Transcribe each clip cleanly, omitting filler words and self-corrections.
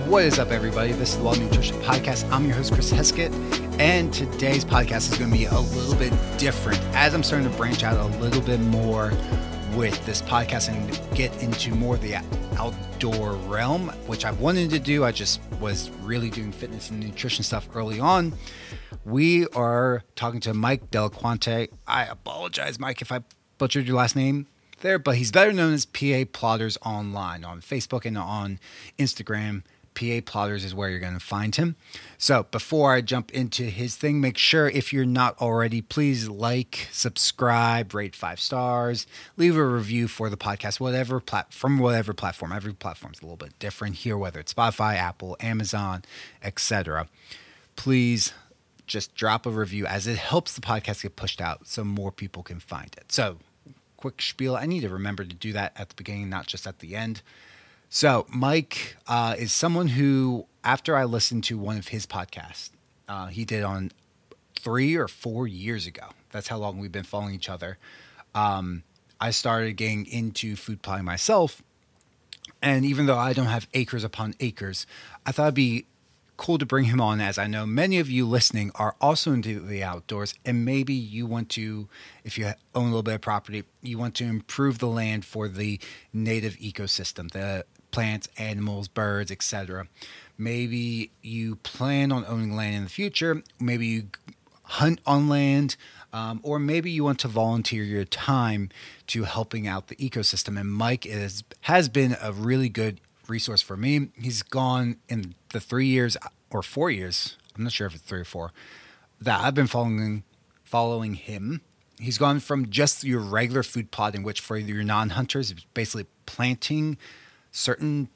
What is up, everybody? This is the Law Nutrition Podcast. I'm your host, Chris Heskett, and today's podcast is going to be a little bit different as I'm starting to branch out a little bit more with this podcast and get into more of the outdoor realm, which I've wanted to do. I just was really doing fitness and nutrition stuff early on. We are talking to Mike Daquilante. I apologize, Mike, if I butchered your last name there, but he's better known as PA Plotters online on Facebook and on Instagram. PA Plotters is where you're going to find him. So before I jump into his thing, make sure if you're not already, please like, subscribe, rate 5 stars, leave a review for the podcast, from whatever platform. Every platform's a little bit different here, whether it's Spotify, Apple, Amazon, etc. Please just drop a review as it helps the podcast get pushed out so more people can find it. So quick spiel. I need to remember to do that at the beginning, not just at the end. So Mike is someone who, after I listened to one of his podcasts, he did on 3 or 4 years ago. That's how long we've been following each other. I started getting into food plotting myself. And even though I don't have acres upon acres, I thought it'd be cool to bring him on, as I know many of you listening are also into the outdoors, and maybe you want to, if you own a little bit of property, you want to improve the land for the native ecosystem, the plants, animals, birds, etc. Maybe you plan on owning land in the future. Maybe you hunt on land, or maybe you want to volunteer your time to helping out the ecosystem. And Mike has been a really good resource for me. He's gone in the 3 years or 4 years, I'm not sure if it's 3 or 4, that I've been following him. He's gone from just your regular food plotting, which for your non-hunters is basically planting certain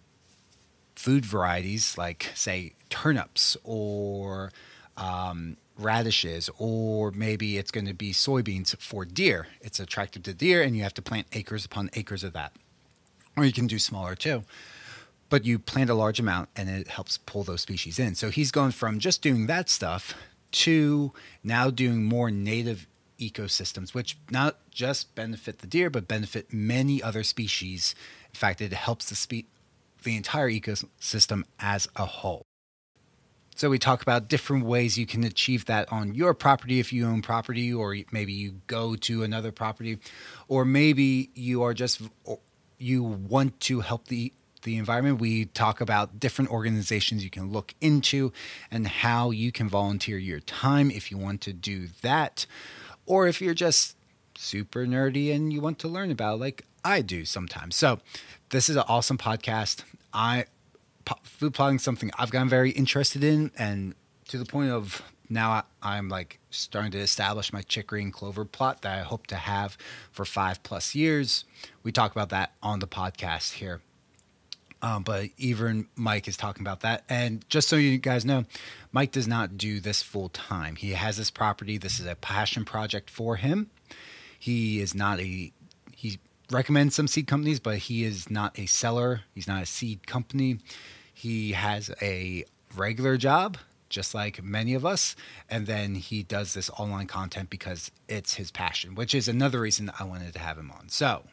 food varieties like, say, turnips or radishes, or maybe it's going to be soybeans for deer. It's attractive to deer, and you have to plant acres upon acres of that. Or you can do smaller too. But you plant a large amount and it helps pull those species in. So he's gone from just doing that stuff to now doing more native ecosystems, which not just benefit the deer, but benefit many other species. In fact, it helps the entire ecosystem as a whole. So we talk about different ways you can achieve that on your property if you own property, or maybe you go to another property, or maybe you want to help the environment. We talk about different organizations you can look into and how you can volunteer your time if you want to do that, or if you're just super nerdy and you want to learn about, like I do sometimes. So this is an awesome podcast. Food plotting is something I've gotten very interested in, and to the point of now I'm like starting to establish my chicory and clover plot that I hope to have for 5+ years. We talk about that on the podcast here. But even Mike is talking about that. And just so you guys know, Mike does not do this full time. He has this property. This is a passion project for him. He recommends some seed companies, but he is not a seller. He's not a seed company. He has a regular job, just like many of us. And then he does this online content because it's his passion, which is another reason I wanted to have him on. So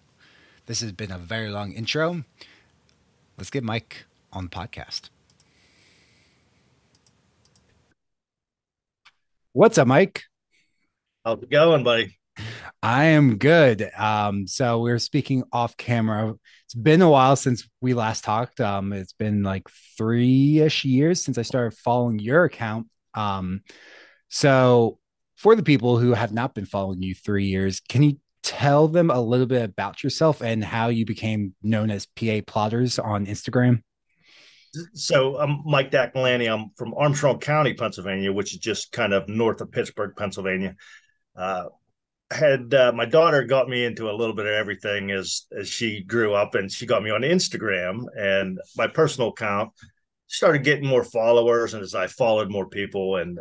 this has been a very long intro. Let's get Mike on the podcast. What's up, Mike? How's it going, buddy? I am good. So we were speaking off camera. It's been a while since we last talked. It's been like 3-ish years since I started following your account. So for the people who have not been following you 3 years, can you tell them a little bit about yourself and how you became known as PA Plotters on Instagram? So I'm Mike Daquilante. I'm from Armstrong County, Pennsylvania, which is just kind of north of Pittsburgh, Pennsylvania. Had my daughter got me into a little bit of everything as she grew up, and she got me on Instagram, and my personal account started getting more followers. And as I followed more people, and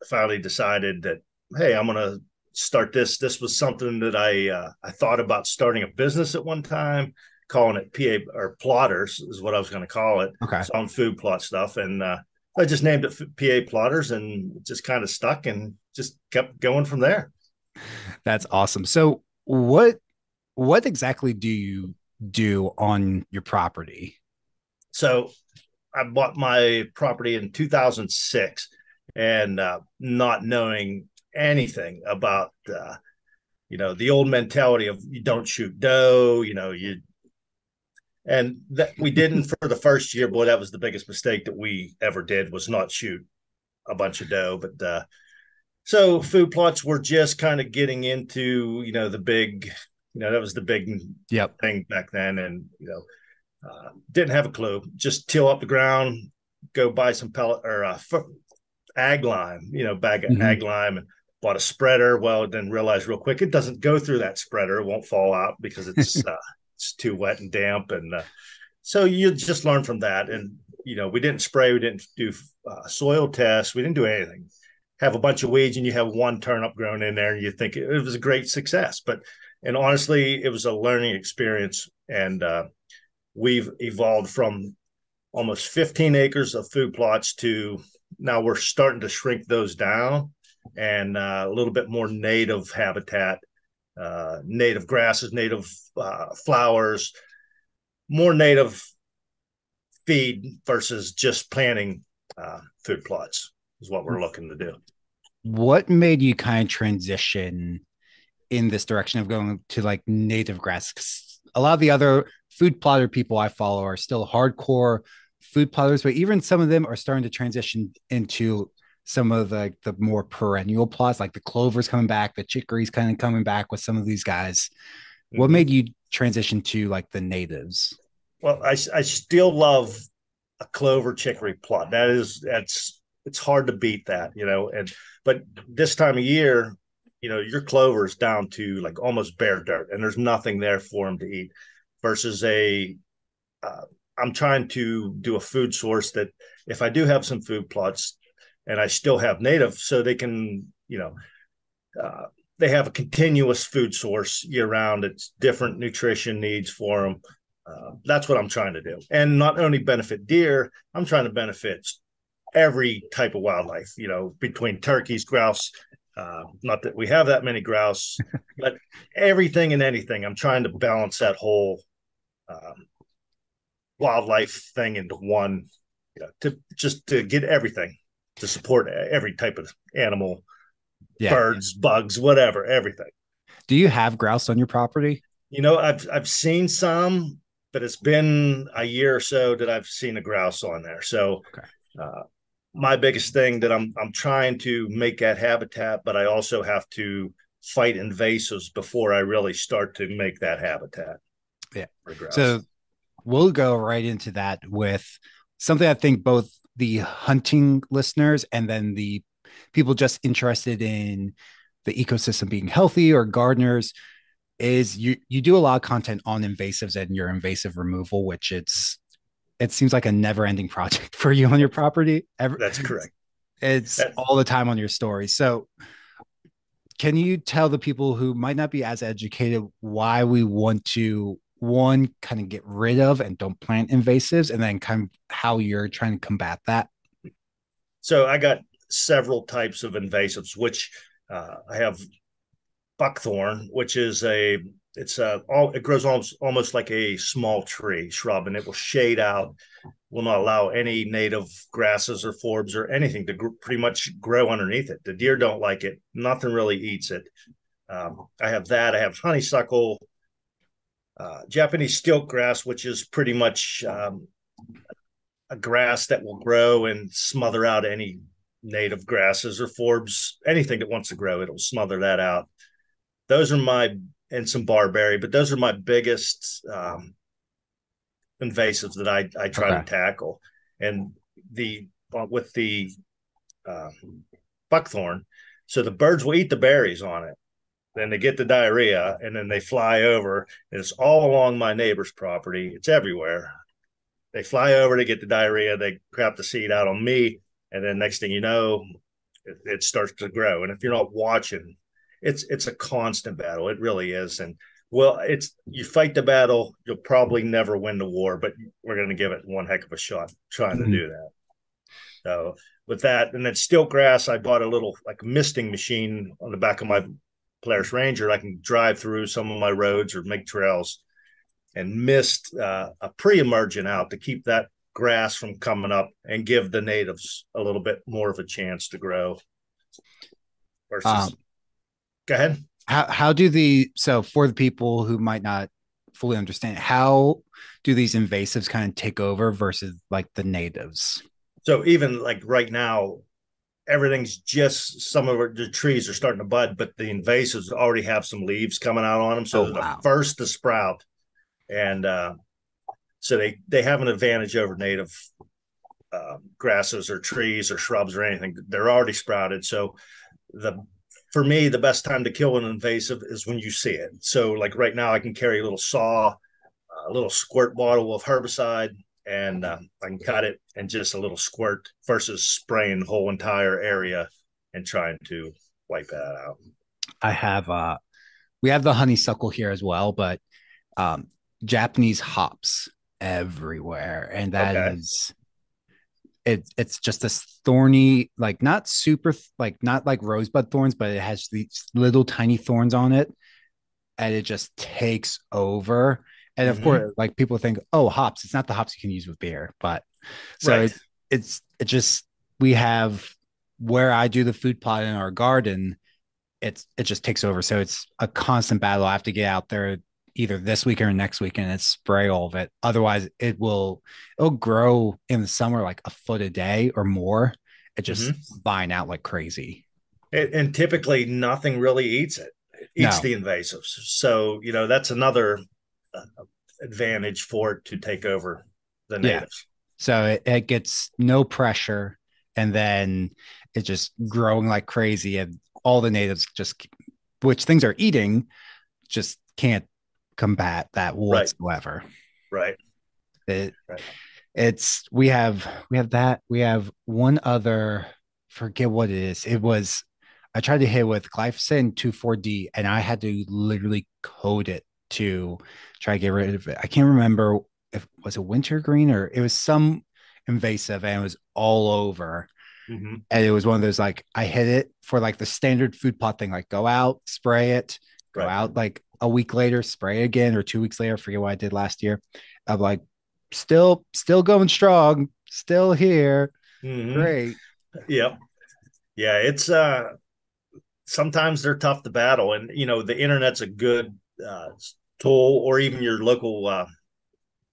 finally decided that, hey, I'm gonna start this. This was something that I thought about starting a business at one time, calling it PA or Plotters is what I was going to call it. Okay. So on food plot stuff, and I just named it PA Plotters, and it just kind of stuck and just kept going from there. That's awesome. So what exactly do you do on your property? So I bought my property in 2006 and not knowing anything about the old mentality of you don't shoot doe, and that we didn't for the first year. Boy, that was the biggest mistake that we ever did, was not shoot a bunch of doe. But so food plots were just kind of getting into, the big, that was the big Yep. thing back then. And, didn't have a clue. Just till up the ground, go buy some pellet or ag lime, bag of Hmm. ag lime, and bought a spreader. Well, then realized real quick it doesn't go through that spreader. It won't fall out because it's too wet and damp. And so you just learn from that. And we didn't spray, we didn't do soil tests, we didn't do anything. Have a bunch of weeds, and you have one turnip grown in there, and you think it was a great success. And honestly, it was a learning experience. And we've evolved from almost 15 acres of food plots to now we're starting to shrink those down, and a little bit more native habitat, native grasses, native flowers, more native feed versus just planting food plots is what we're looking to do. What made you kind of transition in this direction of going to like native grass? 'Cause a lot of the other food plotter people I follow are still hardcore food plotters, but even some of them are starting to transition into some of the more perennial plots, like the clovers coming back, the chicories kind of coming back with some of these guys. What Mm-hmm. made you transition to like the natives? Well, I still love a clover chicory plot. It's hard to beat that, and but this time of year, your clover is down to like almost bare dirt, and there's nothing there for them to eat. Versus uh, I'm trying to do a food source that if I do have some food plots, and I still have native, so they can, uh, they have a continuous food source year round. It's different nutrition needs for them. That's what I'm trying to do, and not only benefit deer, I'm trying to benefit every type of wildlife. Between turkeys, grouse. Not that we have that many grouse, but everything and anything. I'm trying to balance that whole um, wildlife thing into one, to get everything to support every type of animal, Yeah. birds, bugs, whatever, everything. Do you have grouse on your property? I've seen some, but it's been a year or so that I've seen a grouse on there. So Okay. uh, my biggest thing that I'm trying to make that habitat, but I also have to fight invasives before I really start to make that habitat Yeah. for grouse. So we'll go right into that with something I think both the hunting listeners and then the people just interested in the ecosystem being healthy or gardeners is you do a lot of content on invasives and your invasive removal, which it seems like a never ending project for you on your property. That's correct. It's That, all the time on your story. So can you tell the people who might not be as educated why we want to one kind of get rid of and don't plant invasives, and then kind of how you're trying to combat that? so I got several types of invasives, which I have buckthorn, which is it grows almost like a small tree shrub, and it will shade out, will not allow any native grasses or forbs or anything to pretty much grow underneath it. The deer don't like it. Nothing really eats it. I have that. I have honeysuckle, Japanese stilt grass, which is pretty much a grass that will grow and smother out any native grasses or forbs, anything that wants to grow, it'll smother that out. Those are and some barberry, but those are my biggest invasives that I try to Okay. tackle. And the with the uh, buckthorn, so the birds will eat the berries on it. Then they get the diarrhea, and then they fly over. And it's all along my neighbor's property. It's everywhere. They fly over to get the diarrhea. They crap the seed out on me, and then next thing you know, it starts to grow. And if you're not watching, it's a constant battle. It really is. And well, it's you fight the battle, you'll probably never win the war, but we're going to give it one heck of a shot trying to Mhm. do that. So with that, and then stilt grass, I bought a little like misting machine on the back of my Polaris Ranger. I can drive through some of my roads or make trails and mist a pre-emergent out to keep that grass from coming up and give the natives a little bit more of a chance to grow versus. Um, Go ahead. how do the so for the people who might not fully understand, how do these invasives kind of take over versus like the natives? So even like right now, everything's just some of the trees are starting to bud, but the invasives already have some leaves coming out on them. So Oh they're the wow. first to sprout. And so they have an advantage over native grasses or trees or shrubs or anything. They're already sprouted. So the for me, the best time to kill an invasive is when you see it. So like right now, I can carry a little saw, a little squirt bottle of herbicide, and I can cut it and just a little squirt versus spraying the whole entire area and trying to wipe that out. I have we have the honeysuckle here as well, but um Japanese hops everywhere. And that Okay. is it's just this thorny, like not super like not like rosebud thorns, but it has these little tiny thorns on it, and it just takes over. And of Mm-hmm. course, like people think, oh, hops, it's not the hops you can use with beer, but so Right. it just we have where I do the food plot in our garden, it just takes over. So it's a constant battle. I have to get out there either this week or next week and spray all of it. Otherwise, it'll grow in the summer like a foot a day or more. It just Mm-hmm. vine out like crazy. And typically, nothing really eats it. It eats No, the invasives. So that's another uh, advantage for it to take over the yeah. natives. So it gets no pressure, and then it's just growing like crazy, and all the natives just, which things are eating, just can't combat that Right. whatsoever. Right. It, Right. it's we have that, we have one other, forget what it is. It was, I tried to hit with glyphosate 2,4-D, and I had to literally code it to try to get rid of it. I can't remember if it was a wintergreen or it was some invasive, and it was all over. Mm-hmm. And it was one of those, like, I hit it for like the standard food plot thing, like go out, spray it, go Right. out like a week later, spray again, or 2 weeks later, forget what I did last year. I'm like, still going strong, still here. Mm-hmm. Great. Yep. Yeah. It's sometimes they're tough to battle, and the internet's a good uh, tool, or even your local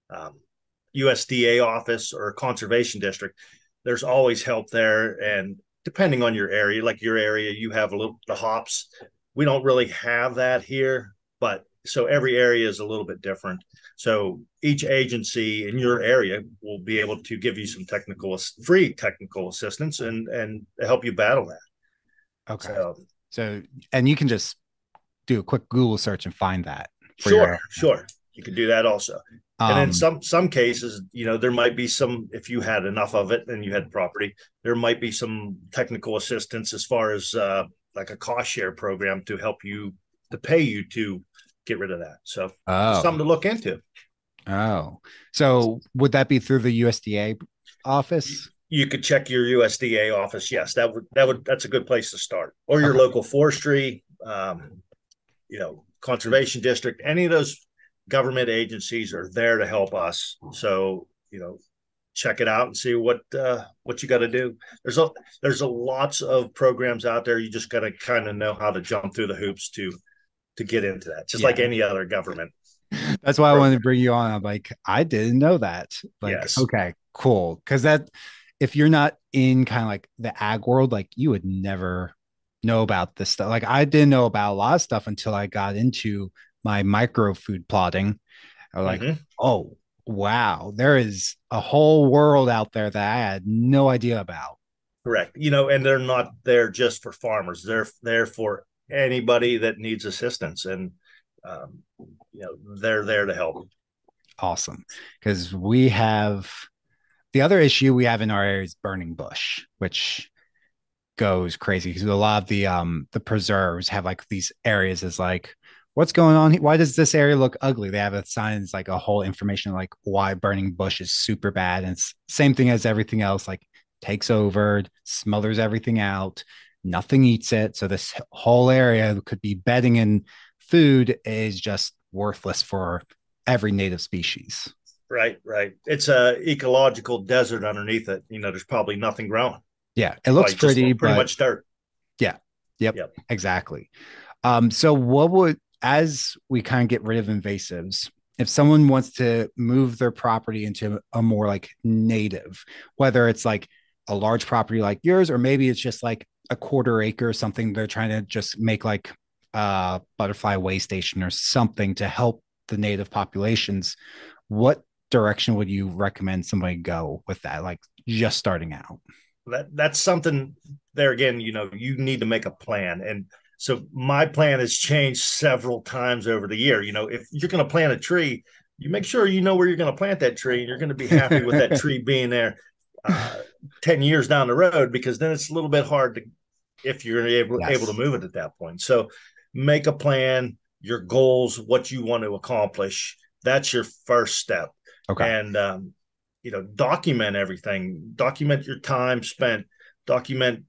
um, USDA office or conservation district. There's always help there, and depending on your area, like your area, you have a little the hops. We don't really have that here, but so every area is a little bit different. So each agency in your area will be able to give you some free technical assistance and help you battle that. Okay. So So, and you can just do a quick Google search and find that for your sure, area. sure, you can do that also. And in Um, some cases, there might be some, if you had enough of it and you had property, there might be some technical assistance as far as like a cost share program to help you to pay you to get rid of that. So just oh, something to look into. oh. So would that be through the USDA office? You could check your USDA office. Yes, that's a good place to start, or your Okay. local forestry, conservation district. Any of those government agencies are there to help us. So check it out and see what you got to do. There's a lots of programs out there. You just got to kind of know how to jump through the hoops to get into that, just like Yeah. any other government That's why I wanted to program. bring you on. I'm like, I didn't know that. Like, Yes. okay, cool. Because that, if you're not in kind of like the ag world, like you would never know about this stuff. Like, I didn't know about a lot of stuff until I got into my micro food plotting. I was like, Mm-hmm. oh, wow, there is a whole world out there that I had no idea about. Correct. And they're not there just for farmers. They're there for anybody that needs assistance, and um, they're there to help. Awesome. Because we have the other issue we have in our area is burning bush, which goes crazy because a lot of the preserves have like these areas as like, what's going on? Why does this area look ugly? They have a sign, it's like a whole information like why burning bush is super bad. And it's same thing as everything else, like takes over, smothers everything out, nothing eats it. So this whole area could be bedding, and food is just worthless for every native species. Right, right. It's a ecological desert underneath it. There's probably nothing growing. Yeah, it It's looks probably just pretty, pretty but much dirt. yeah, yep, Yep. exactly. So what would, as we kind of get rid of invasives, if someone wants to move their property into a more like native, whether it's like a large property like yours, or maybe it's just like a quarter acre or something, they're trying to just make like a butterfly way station or something to help the native populations. What direction would you recommend somebody go with that? Like just starting out? That's something there again, you need to make a plan. And so my plan has changed several times over the year. If you're going to plant a tree, you make sure you know where you're going to plant that tree and you're going to be happy with that tree being there uh, 10 years down the road, because then it's a little bit hard to, if you're able to Yes. move it at that point. So make a plan, your goals, what you want to accomplish. That's your first step. Okay. And document everything, document your time spent, document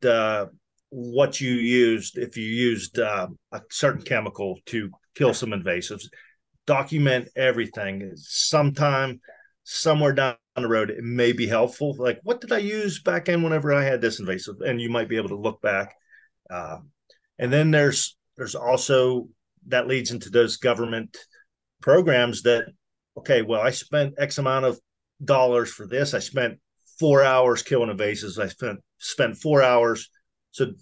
what you used. If you used a certain chemical to kill some invasives, document everything. Sometime somewhere down the road it may be helpful, like what did I use back in whenever I had this invasive, and you might be able to look back. uh, and then there's also, that leads into those government programs that, okay, well, I spent X amount of dollars for this. I spent 4 hours killing invasives. I spent 4 hours. So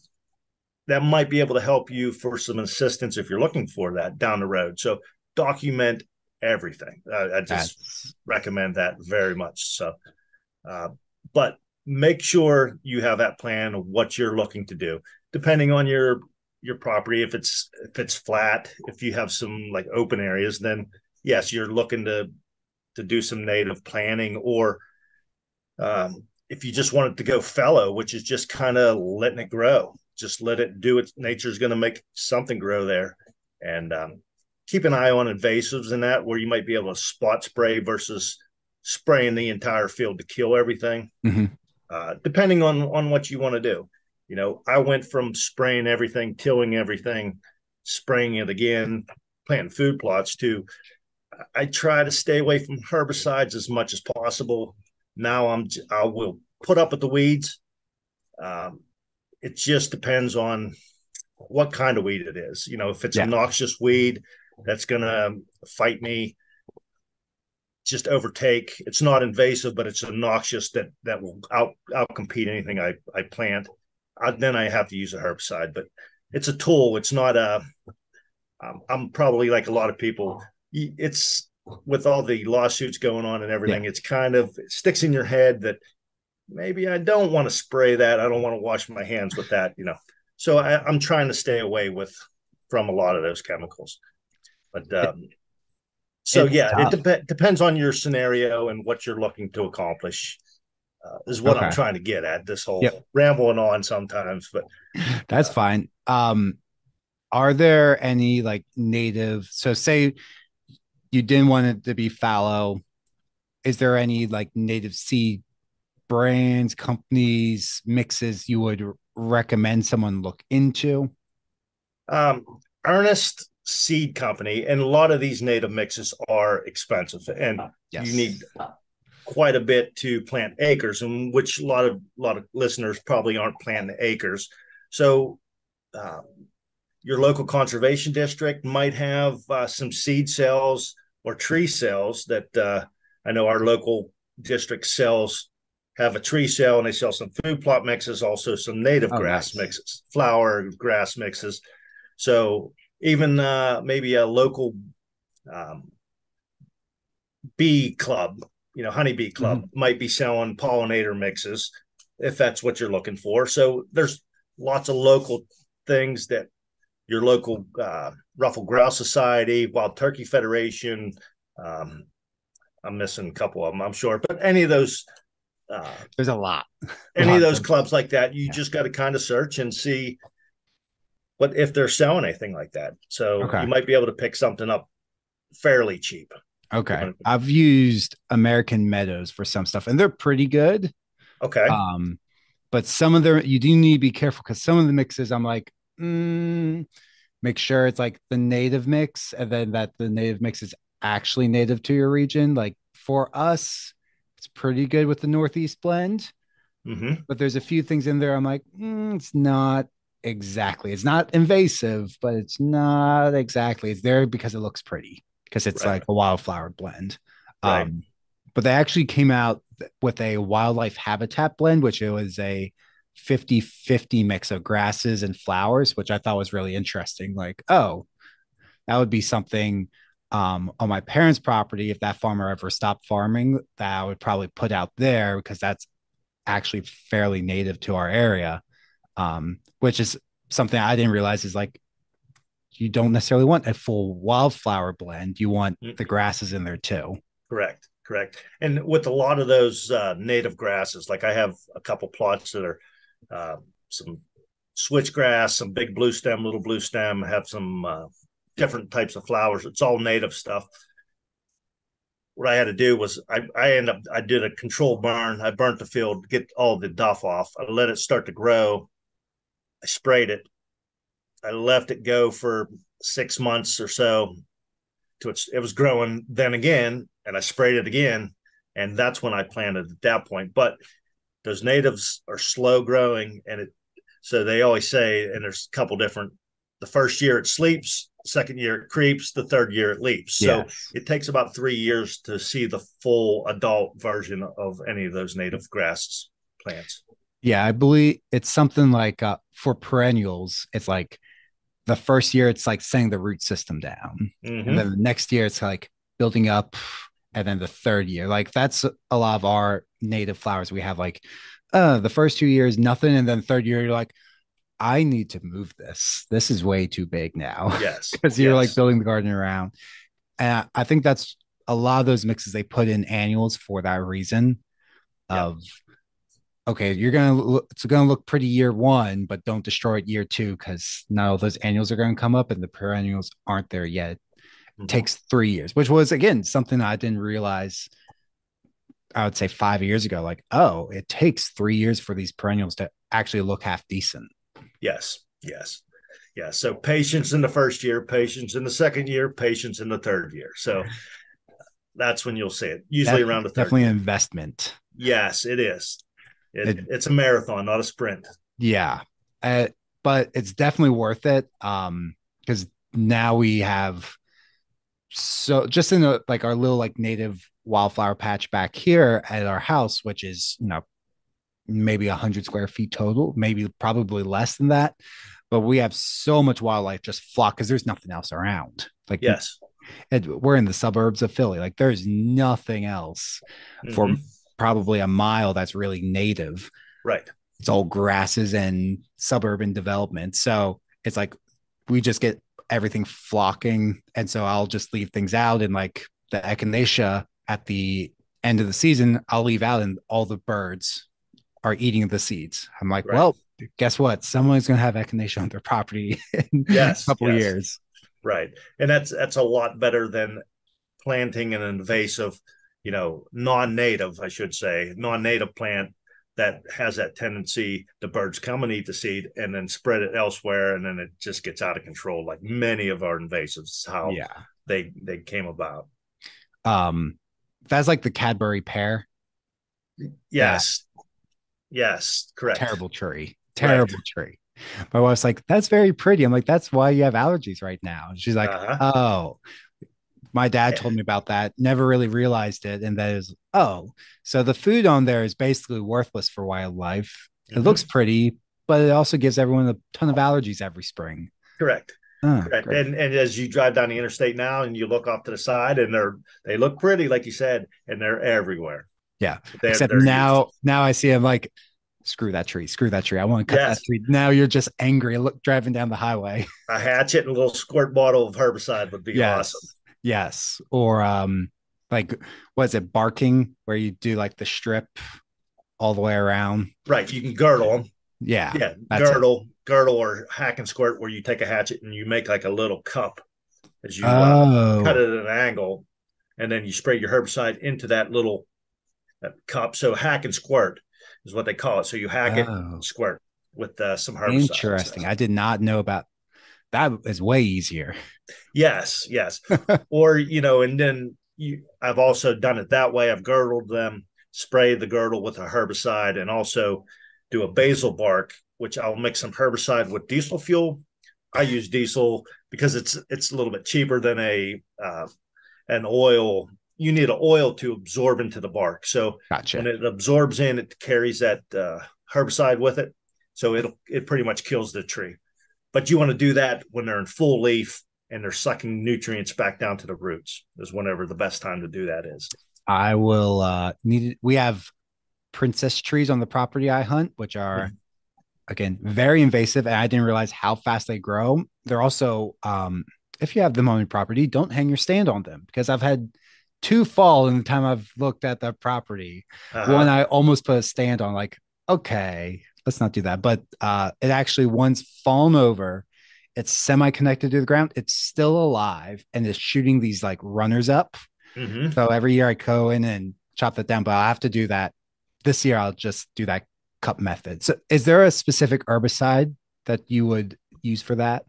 that might be able to help you for some assistance if you're looking for that down the road. So document everything. I just That's recommend that very much. So, uh, but make sure you have that plan of what you're looking to do, depending on your property. If it's flat, if you have some like open areas, then yes, you're looking to do some native planting. Or if you just want it to go fallow, which is just kind of letting it grow, just let it do it. Nature's going to make something grow there. And keep an eye on invasives in that, where you might be able to spot spray versus spraying the entire field to kill everything, mm-hmm. depending on what you want to do. I went from spraying everything, tilling everything, spraying it again, planting food plots, to I try to stay away from herbicides as much as possible. Now I will put up with the weeds. Um, it just depends on what kind of weed it is. If it's a Yeah. noxious weed that's gonna fight me, just overtake. It's not invasive, but it's a noxious that will out compete anything I plant. Then I have to use a herbicide, but it's a tool. It's not a. I'm probably like a lot of people. It's with all the lawsuits going on and Yeah. everything. It's kind of, it sticks in your head that maybe I don't want to spray that. I don't want to wash my hands with that. So I'm trying to stay away from a lot of those chemicals. But It, so it's yeah, it tough. depends on your scenario and what you're looking to accomplish. Is what I'm Okay. trying to get at. This whole Yep. rambling on sometimes, but That's uh, fine. Are there any like native, so say you didn't want it to be fallow. Is there any like native seed brands, companies, mixes you would recommend someone look into? um, Ernest Seed Company, and a lot of these native mixes are expensive, and you Yes. need quite a bit to plant acres, and which a lot of listeners probably aren't planting acres. So uh, your local conservation district might have some seed cells or tree cells that I know our local district sells. Have a tree cell, and they sell some food plot mixes, also some native Oh, grass nice. mixes, flower grass mixes. So even maybe a local um, bee club, honeybee club Mhm. might be selling pollinator mixes if that's what you're looking for. So there's lots of local things that your local Ruffed Grouse Society, Wild Turkey Federation. Um, I'm missing a couple of them, I'm sure, but uh, There's a lot, a any of lot those of, clubs like that, you yeah. just got to kind of search and see what if they're selling anything like that. So you Okay. might be able to pick something up fairly cheap. Okay. I've used American Meadows for some stuff and they're pretty good. Okay. Um, but some of them you do need to be careful because some of the mixes I'm like, make sure it's like the native mix and then that the native mix is actually native to your region. Like for us, it's pretty good with the Northeast blend, Mm-hmm. but there's a few things in there. I'm like, it's not exactly. It's not invasive, but it's not exactly. It's there because it looks pretty, because it's Right. like a wildflower blend. Right. Um, but they actually came out with a wildlife habitat blend, which it was a 50-50 mix of grasses and flowers, which I thought was really interesting. Like, oh, that would be something on my parents' property. If that farmer ever stopped farming, that I would probably put out there because that's actually fairly native to our area, which is something I didn't realize is like you don't necessarily want a full wildflower blend. You want the Mm, grasses in there too. correct. Correct. And with a lot of those native grasses, like I have a couple plots that are some switchgrass, some big blue stem, little blue stem, have some different types of flowers. It's all native stuff. What I had to do was I did a controlled burn. I burnt the field to get all the duff off. I let it start to grow. I sprayed it. I left it go for 6 months or so to it was growing then again, and I sprayed it again, and that's when I planted at that point. But those natives are slow growing, and it so they always say, and there's a couple different. The first year it sleeps, second year it creeps, the third year it leaps. So Yes. it takes about 3 years to see the full adult version of any of those native grass plants. Yeah, I believe it's something like for perennials, it's like the first year it's like setting the root system down. And Mm-hmm. then the next year it's like building up. And then the third year, like that's a lot of our native flowers. We have like the first 2 years, nothing. And then third year, you're like, I need to move this. This is way too big now. Yes. Because you're like Yes. building the garden around. And I think that's a lot of those mixes they put in annuals for that reason Yep. of okay, you're gonna look, it's gonna look pretty year one, but don't destroy it year two because now those annuals are gonna come up and the perennials aren't there yet. It Mm-hmm. takes 3 years, which was again something I didn't realize. I would say 5 years ago, like, oh, it takes 3 years for these perennials to actually look half decent. Yes. Yes. Yeah. So patience in the first year, patience in the second year, patience in the third year. So that's when you'll see it, usually That's around the third definitely an year. investment. Yes, it is. It, It's a marathon, not a sprint. yeah, uh, but it's definitely worth it. Because now we have so just in like our little like native wildflower patch back here at our house, which is maybe 100 square feet total, maybe probably less than that. But we have so much wildlife just flock because there's nothing else around. Like Yes. we're in the suburbs of Philly. Like there's nothing else for Mm-hmm. probably a mile that's really native. Right. It's all grasses and suburban development. So it's like we just get everything flocking. And so I'll just leave things out and like the echinacea at the end of the season, I'll leave out and all the birds are eating the seeds. I'm like, Right. well, guess what? Someone's going to have echinacea on their property in a Yes. couple of Yes. years. Right. And that's a lot better than planting an invasive, non-native, I should say, non-native plant that has that tendency the birds come and eat the seed and then spread it elsewhere, and then it just gets out of control. Like many of our invasives, how Yeah. they came about. Um, that's like the Cadbury pear. That Yes. Yes. Correct. terrible tree. Right. Terrible tree. My wife's like, that's very pretty. I'm like, that's why you have allergies right now. And she's like, Uh-huh. oh, my dad told me about that. Never really realized it. And that is, oh, so the food on there is basically worthless for wildlife. It looks Mm-hmm. pretty, but it also gives everyone a ton of allergies every spring. Correct. Oh, Correct. great. And as you drive down the interstate now and you look off to the side and they look pretty, like you said, and they're everywhere. Yeah. Except They're now, useless. now I see him like, screw that tree, screw that tree. I want to cut that Yes. tree. Now you're just angry, look, driving down the highway. A hatchet and a little squirt bottle of herbicide would be awesome. Yes. Yes. Or like what is it, barking, where you do like the strip all the way around. Right. You can girdle them. Yeah, Yeah. that's it. Girdle or hack and squirt where you take a hatchet and you make like a little cup as you cut Oh, it at an angle, and then you spray your herbicide into that little that cup. So hack and squirt is what they call it. So you hack it, oh, squirt with some herbicide. So, interesting. I did not know about that. Is way easier. yes, yes. Or, and then I've also done it that way. I've girdled them, spray the girdle with a herbicide, and also do a basil bark, which I'll mix some herbicide with diesel fuel. I use diesel because it's a little bit cheaper than a an oil. You need an oil to absorb into the bark. So when Gotcha. it absorbs in, it carries that herbicide with it. So it pretty much kills the tree. But you want to do that when they're in full leaf and they're sucking nutrients back down to the roots. Is whenever the best time to do that is. I will need we have princess trees on the property I hunt, which are again very invasive, and I didn't realize how fast they grow. They're also if you have them on your property, don't hang your stand on them because I've had two fall in the time I've looked at the property. One Uh-huh. I almost put a stand on, like, okay, let's not do that. But it actually one's fallen over. It's semi-connected to the ground. It's still alive and it's shooting these like runners up. Mm-hmm. So every year I go in and chop that down, but I'll have to do that. This year I'll just do that cup method. So is there a specific herbicide that you would use for that?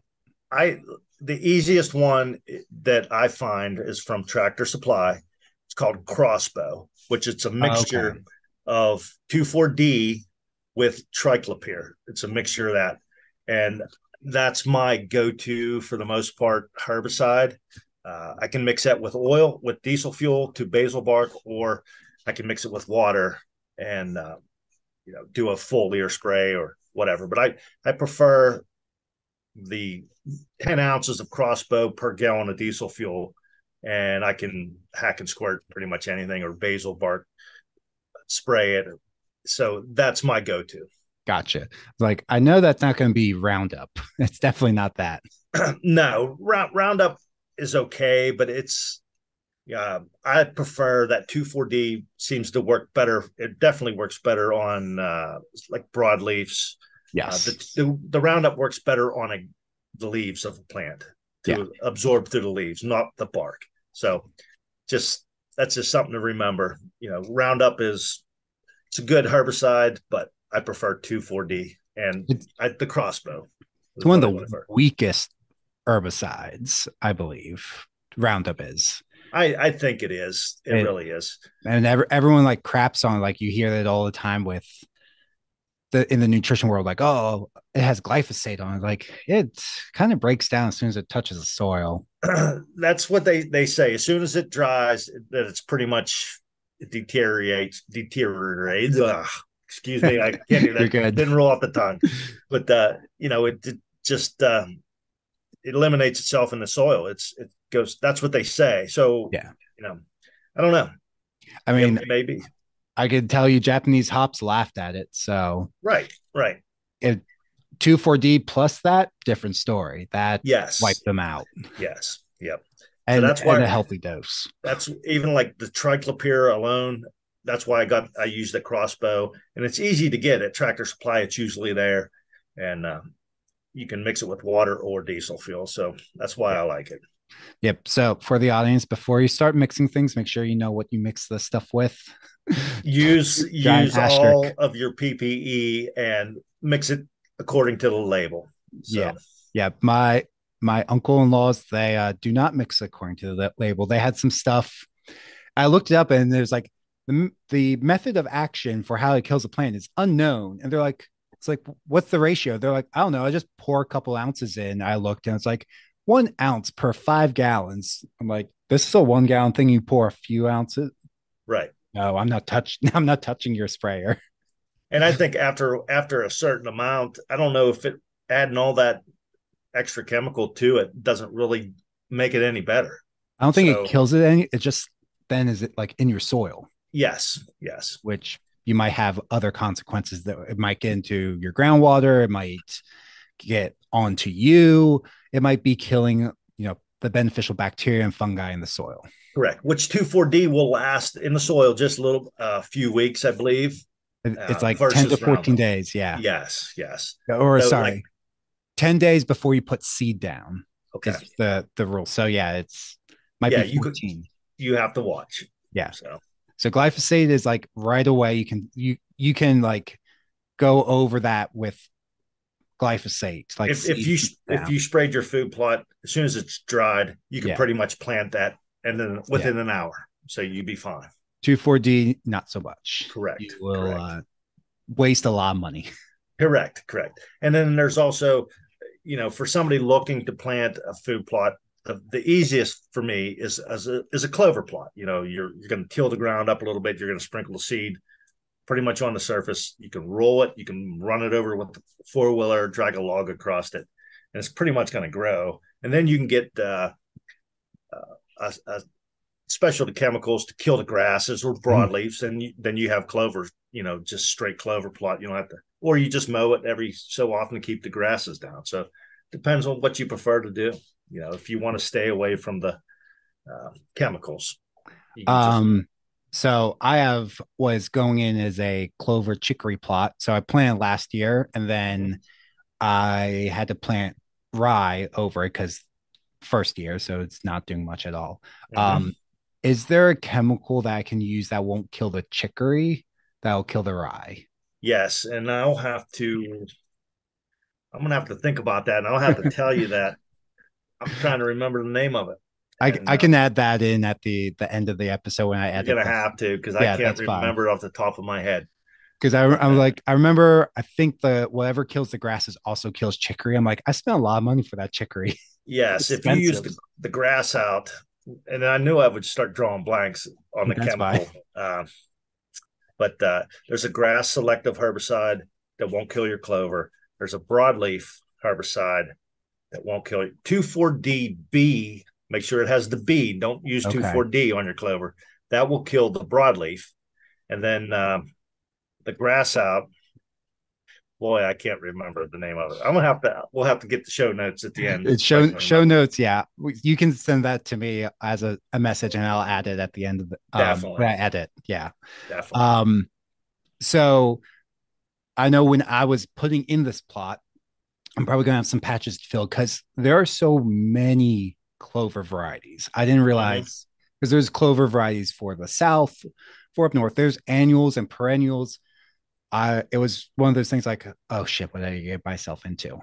I the easiest one that I find is from Tractor Supply. It's called Crossbow, which it's a Okay. mixture of 2,4-D with triclopyr. It's a mixture of that, and that's my go-to for the most part herbicide. I can mix that with oil, with diesel fuel to basil bark, or I can mix it with water and do a foliar spray or whatever. But I prefer the 10 ounces of crossbow per gallon of diesel fuel, and I can hack and squirt pretty much anything or basil bark, spray it. So that's my go-to. Gotcha. Like I know that's not going to be Roundup. It's definitely not that. No, Roundup is okay, but I prefer that 2,4-D seems to work better. It definitely works better on like broadleafs. Yes. The Roundup works better on the leaves of a plant Yeah. to absorb through the leaves, not the bark. So just that's just something to remember. Roundup it's a good herbicide, but I prefer 2,4-D and It's the crossbow is one what of I the prefer. weakest herbicides, I believe. Roundup is. I think it is. It It really is. and everyone like craps on, like you hear that all the time with the in the nutrition world, like, oh, it has glyphosate on it. Like it kind of breaks down as soon as it touches the soil. That's what they say. As soon as it dries, that it's pretty much it deteriorates. Ugh, excuse me, I can't do You're that. good. Didn't roll off the tongue, but it just it eliminates itself in the soil. It goes. That's what they say. So Yeah. you know, I don't know. I It mean, may be I could tell you Japanese hops laughed at it. So right. Right. if 2,4-D plus that, different story. That Yes. wiped them out. Yes. Yep. So And that's why a healthy dose. that's even like the triclopyr alone. That's why I used the crossbow, and it's easy to get at Tractor Supply. It's usually there, and you can mix it with water or diesel fuel. So that's why Yeah. I like it. Yep. So for the audience, before you start mixing things, make sure you know what you mix the stuff with. Giant Use asterisk. all of your PPE and mix it according to the label. Yeah. So Yeah. My uncle-in-laws, they do not mix according to the label. They had some stuff. I looked it up and there's like the method of action for how it kills a plant is unknown. And they're like, it's like, what's the ratio? They're like, I don't know. I just pour a couple ounces in. I looked and it's like 1 ounce per 5 gallons. I'm like, this is a 1 gallon thing. You pour a few ounces. right. No, I'm not touching. I'm not touching your sprayer. And I think after a certain amount, I don't know if it adding all that extra chemical to it doesn't really make it any better. I don't think it So kills it any. It just then is it like in your soil, yes, yes, which you might have other consequences that it might get into your groundwater. It might get onto you. It might be killing, the beneficial bacteria and fungi in the soil. correct. Which 2,4-D will last in the soil just a little few weeks, I believe, It's like 10 to versus 14 Roundup. days. Yeah. Yes, yes. Or So like, sorry, 10 days before you put seed down okay, is the rule. So yeah, it's might yeah, be 14. you have to watch. Yeah. So So glyphosate is like right away. You can like go over that with glyphosate, like if seed you if down. you sprayed your food plot as soon as it's dried, you could Yeah. pretty much plant that and then Yeah. within an hour. So you'd be fine. 2,4-D, not so much. You Correct. will Correct. waste a lot of money. Correct. Correct. And then there's also, for somebody looking to plant a food plot, the easiest for me is a clover plot. You're going to till the ground up a little bit. You're going to sprinkle the seed pretty much on the surface. You can roll it. You can run it over with the four-wheeler, drag a log across it, and it's pretty much going to grow. And then you can get a specialty chemicals to kill the grasses or Mhm. broadleaves, and then you have clover, just straight clover plot. You don't have to, or you just mow it every so often to keep the grasses down. So it depends on what you prefer to do. If you want to stay away from the chemicals, you can just. Um, so I have was going in as a clover chicory plot. So I planted last year, and Mhm. then I had to plant rye over it because first year, so it's not doing much at all. Mhm. Um, is there a chemical that I can use that won't kill the chicory, that'll kill the rye? Yes, and I'm gonna have to think about that, and I'll have to tell you that. I'm trying to remember the name of it, and I can add that in at the end of the episode when I you're edit gonna this. have to because I Yeah, can't that's fine. remember it off the top of my head. Because But I'm like, I remember, I think the whatever kills the grasses also kills chicory. I'm like, I spent a lot of money for that chicory. yes, if you use Expensive. the grass out, and I knew I would start drawing blanks on the That's fine. chemical, but there's a grass selective herbicide that won't kill your clover. There's a broadleaf herbicide that won't kill you. 2,4-D-B, make sure it has the B. Don't use Okay. 2,4-D on your clover. That will kill the broadleaf. And then the grass out, boy, I can't remember the name of it. We'll have to get the show notes at the end It's so I can show remember. notes. Yeah. You can send that to me as a message and I'll add it at the end of the, when Definitely. I edit. Yeah. Definitely. Um, so I know when I was putting in this plot, I'm probably going to have some patches to fill because there are so many clover varieties. I didn't Mm-hmm. realize because there's clover varieties for the south, for up north. There's annuals and perennials. It was one of those things like, oh shit, what did I get myself into?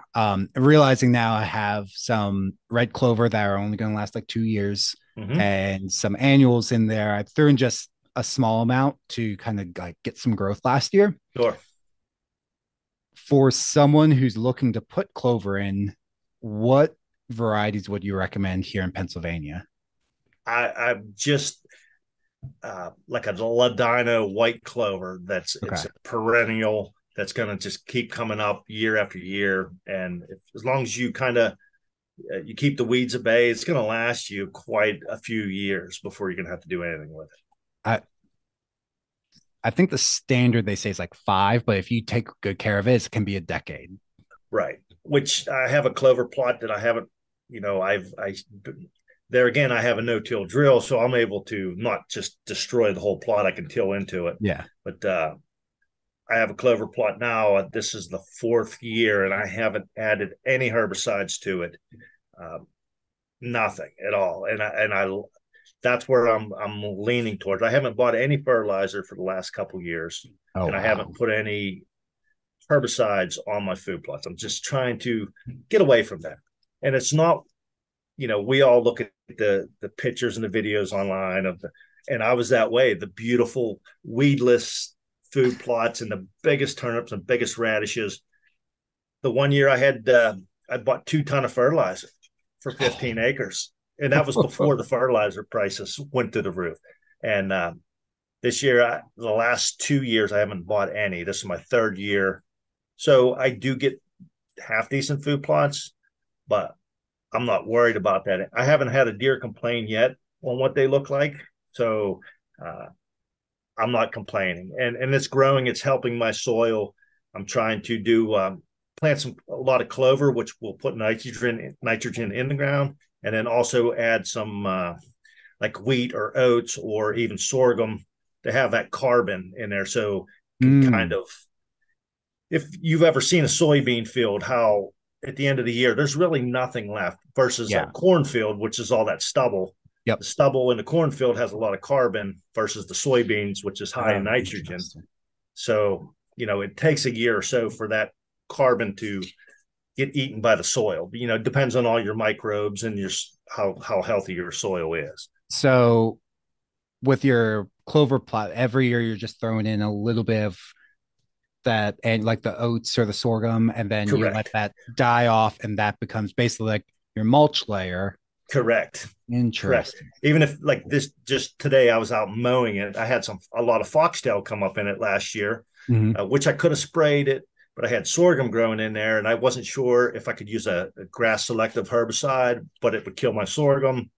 Realizing now I have some red clover that are only going to last like 2 years, Mm-hmm. and some annuals in there. I threw in just a small amount to kind of like get some growth last year. Sure. For someone who's looking to put clover in, what varieties would you recommend here in Pennsylvania? I'm just like a Ladino white clover. It's Okay. a perennial that's going to just keep coming up year after year, and as long as you kind of you keep the weeds at bay, it's going to last you quite a few years before you're going to have to do anything with it. I I think the standard they say is like 5, but if you take good care of it, it can be a decade. Right. Which I have a clover plot that I haven't, I there again, I have a no-till drill, so I'm able to not just destroy the whole plot. I can till into it, Yeah. but I have a clover plot now. This is the fourth year, and I haven't added any herbicides to it. Um, Nothing at all. And I that's where I'm leaning towards. I haven't bought any fertilizer for the last couple years, Oh and I wow. haven't put any herbicides on my food plots. I'm just trying to get away from that. And it's not, we all look at the pictures and the videos online and I was that way. The beautiful weedless food plots and the biggest turnips and biggest radishes. The one year I bought 2 tons of fertilizer for 15 acres, and that was before the fertilizer prices went through the roof. And this year, the last 2 years, I haven't bought any. This is my third year, so I do get half decent food plots, but I'm not worried about that. I haven't had a deer complain yet on what they look like, so uh, I'm not complaining. And it's growing. It's helping my soil. I'm trying to do plant a lot of clover, which will put nitrogen in the ground, and then also add some like wheat or oats or even sorghum to have that carbon in there, so can kind Mm, of, if you've ever seen a soybean field, how at the end of the year there's really nothing left versus a yeah. cornfield, which is all that stubble. Yep. The stubble in the cornfield has a lot of carbon versus the soybeans, which is high in Oh, nitrogen. interesting. So, it takes a year or so for that carbon to get eaten by the soil. It depends on all your microbes and how healthy your soil is. So with your clover plot, every year you're just throwing in a little bit of that and like the oats or the sorghum, and then you let Correct. that die off, and that becomes basically like your mulch layer. Correct. Correct. Interesting. Even if like this, just today I was out mowing it. I had a lot of foxtail come up in it last year, Mhm. which I could have sprayed it, but I had sorghum growing in there, and I wasn't sure if I could use a grass selective herbicide, but it would kill my sorghum.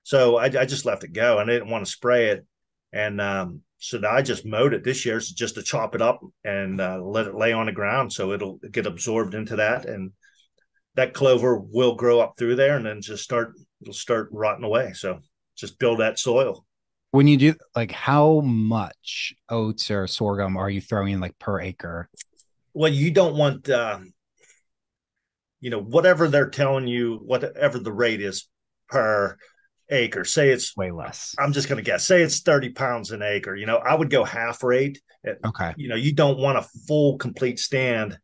So I just left it go, and I didn't want to spray it. And so I just mowed it this year, so just to chop it up and let it lay on the ground so it'll get absorbed into that, and that clover will grow up through there, and then it'll start rotting away. So just build that soil. When you do like how much oats or sorghum are you throwing in like per acre? Well, you don't want whatever they're telling you, whatever the rate is per acre. Say it's Way less. I'm just going to guess. Say it's 30 pounds an acre. I would go half rate. Okay. You don't want a full complete stand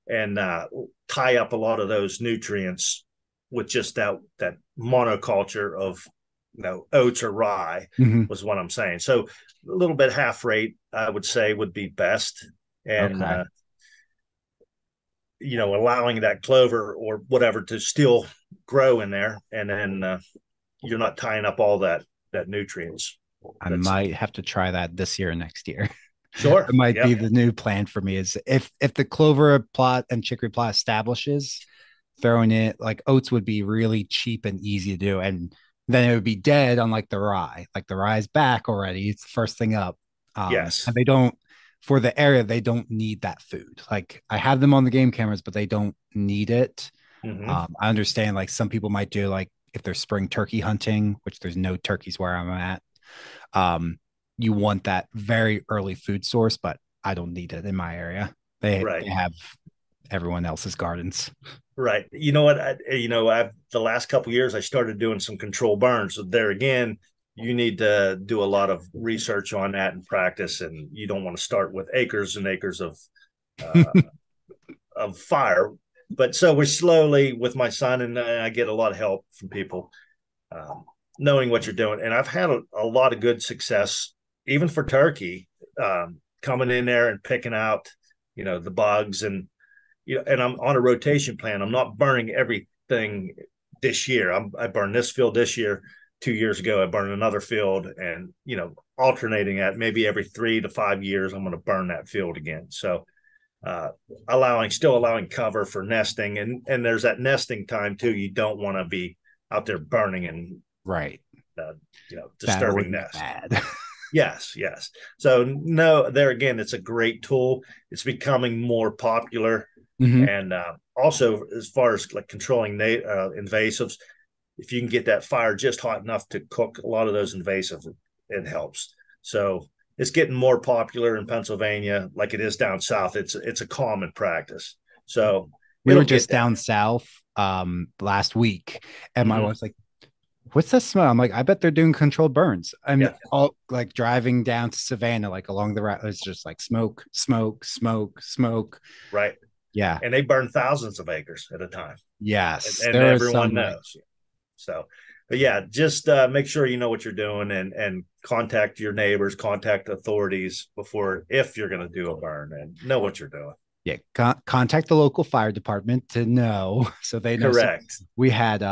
and tie up a lot of those nutrients with just that monoculture of oats or rye Mhm. was what I'm saying. So a little bit half rate, I would say, would be best. And Okay. allowing that clover or whatever to still grow in there, and then you're not tying up all that nutrients. I That's might have to try that this year or next year. sure. It might Yeah. be the new plan for me is if the clover plot and chicory plot establishes, throwing it like oats would be really cheap and easy to do. And then it would be dead on like the rye. Like the rye's back already. It's the first thing up. Yes. And they don't for the area, they don't need that food. Like I have them on the game cameras, but they don't need it. Mm-hmm. I understand like some people might do like if they're spring turkey hunting, which there's no turkeys where I'm at. Um, you want that very early food source, but I don't need it in my area. They Right. have everyone else's gardens. Right. You know what? I've the last couple of years I started doing some control burns. So there again, you need to do a lot of research on that and practice, and you don't want to start with acres and acres uh, of fire. But so we're slowly with my son, and I get a lot of help from people um, knowing what you're doing. And I've had a lot of good success, even for turkey, coming in there and picking out, the bugs and I'm on a rotation plan. I'm not burning everything this year. I burned this field this year. 2 years ago, I burned another field, and alternating that maybe every 3 to 5 years, I'm going to burn that field again. So, uh, still allowing cover for nesting, and there's that nesting time too. You don't want to be out there burning and Right. uh, That disturbing would be nest. bad. Yes, yes. So no, there again, it's a great tool. It's becoming more popular, Hmm. and also as far as like controlling invasives, if you can get that fire just hot enough to cook a lot of those invasives, it helps. So it's getting more popular in Pennsylvania, like it is down south. It's a common practice. So We were it'll get just there. down south last week, and my Mm-hmm. wife's like, what's that smell? I'm like, I bet they're doing controlled burns. I'm Yeah, all like driving down to Savannah, like along the route. It's just like smoke, smoke, smoke, smoke. right. Yeah. And they burn thousands of acres at a time, Yes. and There is everyone some like, knows. So, but yeah, just make sure you know what you're doing, and contact your neighbors, contact authorities before if you're going to do a burn, and know what you're doing. yeah, contact the local fire department to know so they know. So Correct. we had,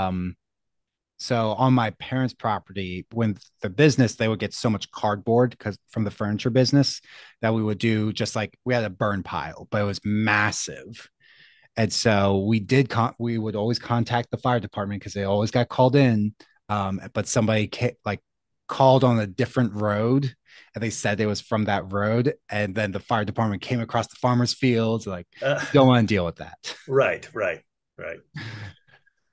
so on my parents' property, when the business, they would get so much cardboard because from the furniture business that we would do just like we had a burn pile, but it was massive. And so we would always contact the fire department because they always got called in. But somebody like called on a different road and they said it was from that road. And then the fire department came across the farmer's fields. Like, Uh, don't want to deal with that. right, right, right.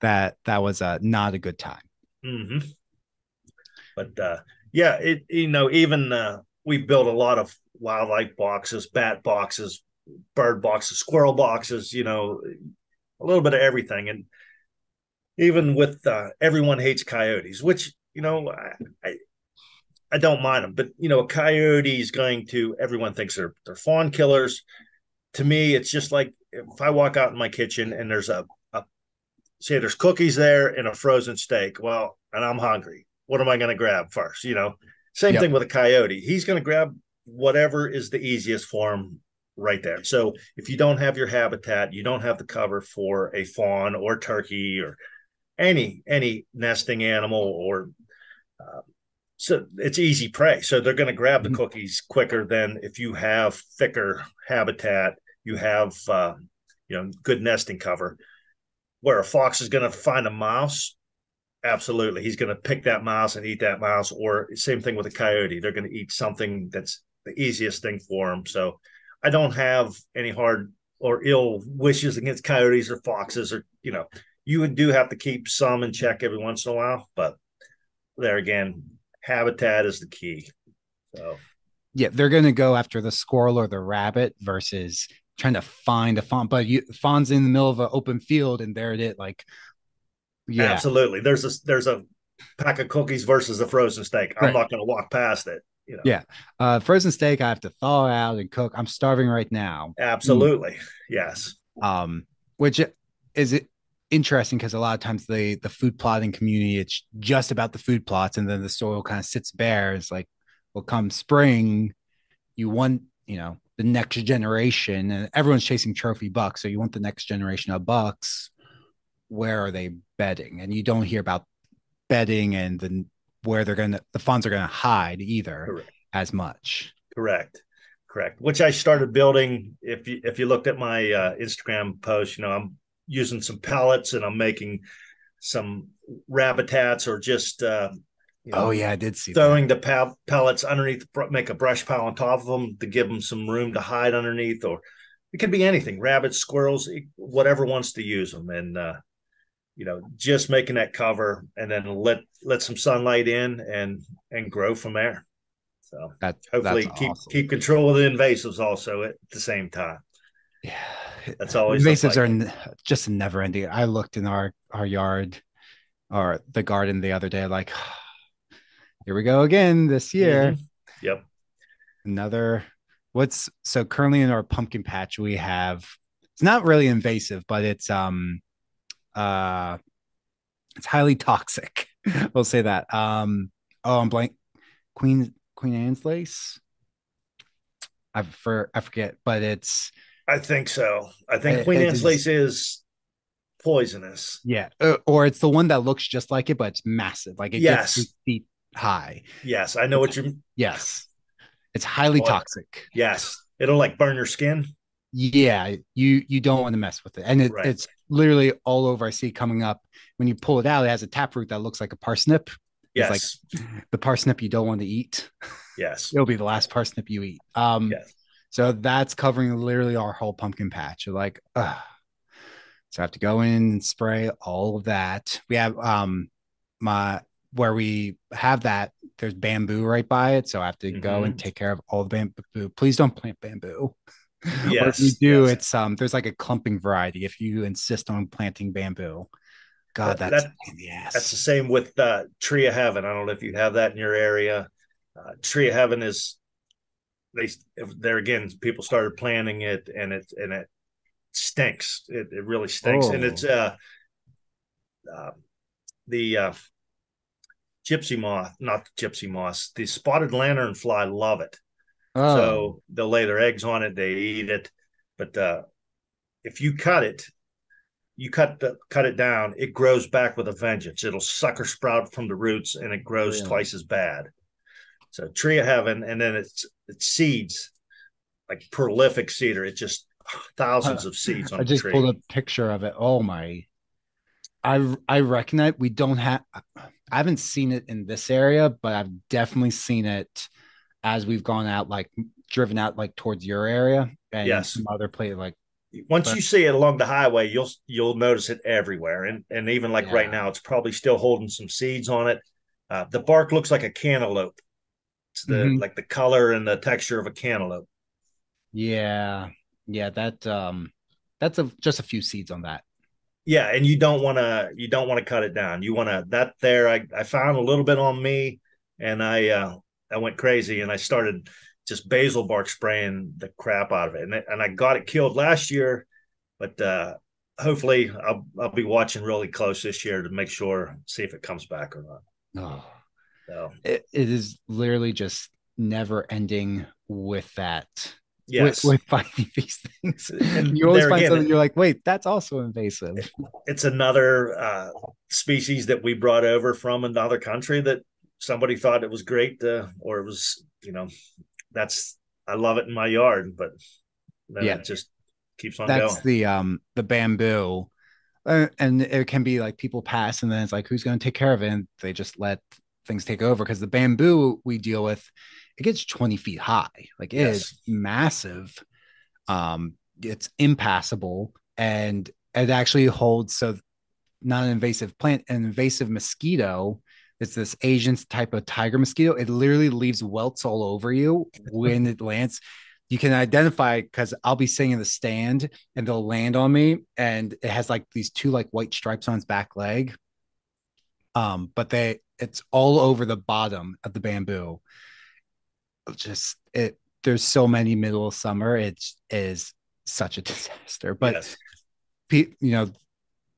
That was not a good time. Mm-hmm. But yeah, even we built a lot of wildlife boxes, bat boxes, bird boxes, squirrel boxes. A little bit of everything, and even with everyone hates coyotes, which I don't mind them, but a coyote is going to everyone thinks they're fawn killers. To me, it's just like if I walk out in my kitchen and there's a say there's cookies there and a frozen steak. Well, and I'm hungry. what am I going to grab first? Same Yep. thing with a coyote. He's going to grab whatever is the easiest for him right there. So if you don't have your habitat, you don't have the cover for a fawn or turkey or any nesting animal, or uh, so it's easy prey. So they're going to grab the Mhm. cookies quicker than if you have thicker habitat, you have good nesting cover. Where a fox is going to find a mouse, absolutely, he's going to pick that mouse and eat that mouse. Or same thing with a coyote; they're going to eat something that's the easiest thing for them. So I don't have any hard or ill wishes against coyotes or foxes, or you do have to keep some in check every once in a while, but there again, habitat is the key. So Yeah, they're going to go after the squirrel or the rabbit versus trying to find a fawn. But fawn's in the middle of an open field, and there it is. Like, yeah, absolutely, there's a pack of cookies versus a frozen steak. I'm right. not going to walk past it. Yeah. Frozen steak, I have to thaw out and cook. I'm starving right now. Mm. Absolutely, yes. Um, which is interesting because a lot of times the food plotting community, it's just about the food plots, and then the soil kind of sits bare. It's like, well, come spring, you want, the next generation, and everyone's chasing trophy bucks. So you want the next generation of bucks. Where are they bedding? And you don't hear about bedding and where the funds are gonna hide either Correct. as much. Correct. Correct. Which I started building. If you looked at my Instagram post, I'm using some pellets and I'm making some rabbitats, or just Oh yeah, I did see that. throwing the pellets underneath, make a brush pile on top of them to give them some room to hide underneath. Or it could be anything: rabbits, squirrels, whatever wants to use them. And just making that cover, and then let some sunlight in and grow from there. So That's hopefully awesome. keep control of the invasives also at the same time. Yeah, That's always the invasives fight. are just never ending. I looked in our yard or the garden the other day, like, here we go again this year. Mm-hmm. Yep. Another what's so currently in our pumpkin patch we have, it's not really invasive, but uh it's highly toxic. We'll say that. Oh, I'm blank. Queen Anne's lace. I forget, but I think so. I think Queen it Anne's is, lace is poisonous. yeah, or it's the one that looks just like it, but it's massive. Like it gets Yes. 8 feet high. Yes. I know It's what you. yes, it's highly Oh, toxic. yes. It'll like burn your skin. Yeah, you don't want to mess with it, and Right. it's literally all over. I see it coming up. When you pull it out, it has a taproot that looks like a parsnip. It's like Yes. the parsnip you don't want to eat. Yes. It'll be the last parsnip you eat. Yes. So that's covering literally our whole pumpkin patch. You're like, ugh. So I have to go in and spray all of that. We have my where we have that, there's bamboo right by it. So I have to go and Mm-hmm. take care of all the bamboo. Please don't plant bamboo. Or if you Yes. do, Yes. it's there's like a clumping variety. If you insist on planting bamboo, God, That, that's that a pain in the that's the ass. same with Tree of Heaven. I don't know if you have that in your area. Tree of Heaven is they there again. People started planting it, and it stinks. It really stinks, and it's Oh, uh, the gypsy moth, not the gypsy moths. The spotted lanternfly love it, oh, so they'll lay their eggs on it. They eat it, but if you cut it, cut it down, it grows back with a vengeance. It'll sucker sprout from the roots, and it grows really? twice as bad. So tree of heaven, and then it's seeds, like prolific cedar. It just thousands of seeds I on the just pulled tree. a picture of it. Oh my. I recognize we don't have I haven't seen it in this area, but I've definitely seen it as we've gone out, like driven out like towards your area and in Yes. some other place like, Once but you see it along the highway, you'll notice it everywhere, and even like right yeah. now, it's probably still holding some seeds on it. The bark looks like a cantaloupe. It's the Hmm. like the color and the texture of a cantaloupe. Yeah. Yeah, that's just a few seeds on that. Yeah, and you don't want to cut it down. You want to that there. I found a little bit on me, and I went crazy, and I started just basil bark spraying the crap out of it, and I got it killed last year, but hopefully I'll be watching really close this year to make sure, see if it comes back or not. Oh. So it is literally just never ending with that. yes, With finding these things, and you always there find again, something you're like, wait, that's also invasive. it's another species that we brought over from another country that somebody thought it was great, or it was, that's, I love it in my yard, but then Yeah, it just keeps on that's going. the bamboo. And it can be like people pass, and then it's like, who's going to take care of it? And they just let things take over because the bamboo we deal with, it gets 20 feet high. Like it's Yes. massive. It's impassable, and it actually holds, so not an invasive plant, an invasive mosquito. It's this Asian type of tiger mosquito. It literally leaves welts all over you when it lands. You can identify because I'll be sitting in the stand and they'll land on me, and it has like these two like white stripes on its back leg. But it's all over the bottom of the bamboo. Just it. There's so many middle of summer. It is such a disaster. But Yes.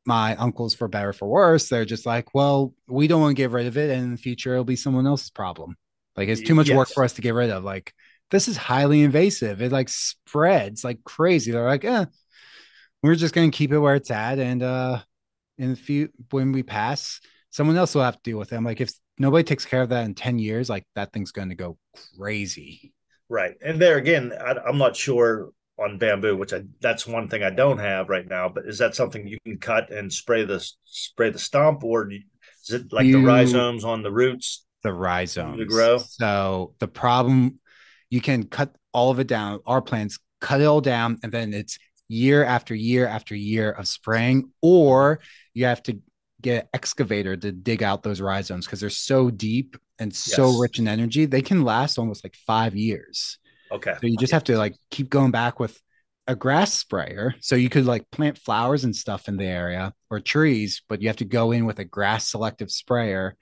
my uncles, for better for worse, they're just like, well, we don't want to get rid of it, and in the future it'll be someone else's problem. Like it's too much work Yes. for us to get rid of. Like this is highly invasive. It like spreads like crazy. They're like, we're just gonna keep it where it's at, and in the few when we pass, someone else will have to deal with it. I'm like, if nobody takes care of that in 10 years, like that thing's gonna go crazy. Right. And there again, I'm not sure on bamboo, which that's one thing I don't have right now. But is that something you can cut and spray the stump, or is it like the You rhizomes on the roots the to rhizomes. grow? So the problem, you can cut all of it down. Our plants cut it all down, and then it's year after year after year of spraying, Mhm. or you have to get an excavator to dig out those rhizomes because they're so deep and so Yes. rich in energy. They can last almost like 5 years. Okay. So you just Yeah. have to like keep going back with a grass sprayer. So you could like plant flowers and stuff in the area or trees, but you have to go in with a grass selective sprayer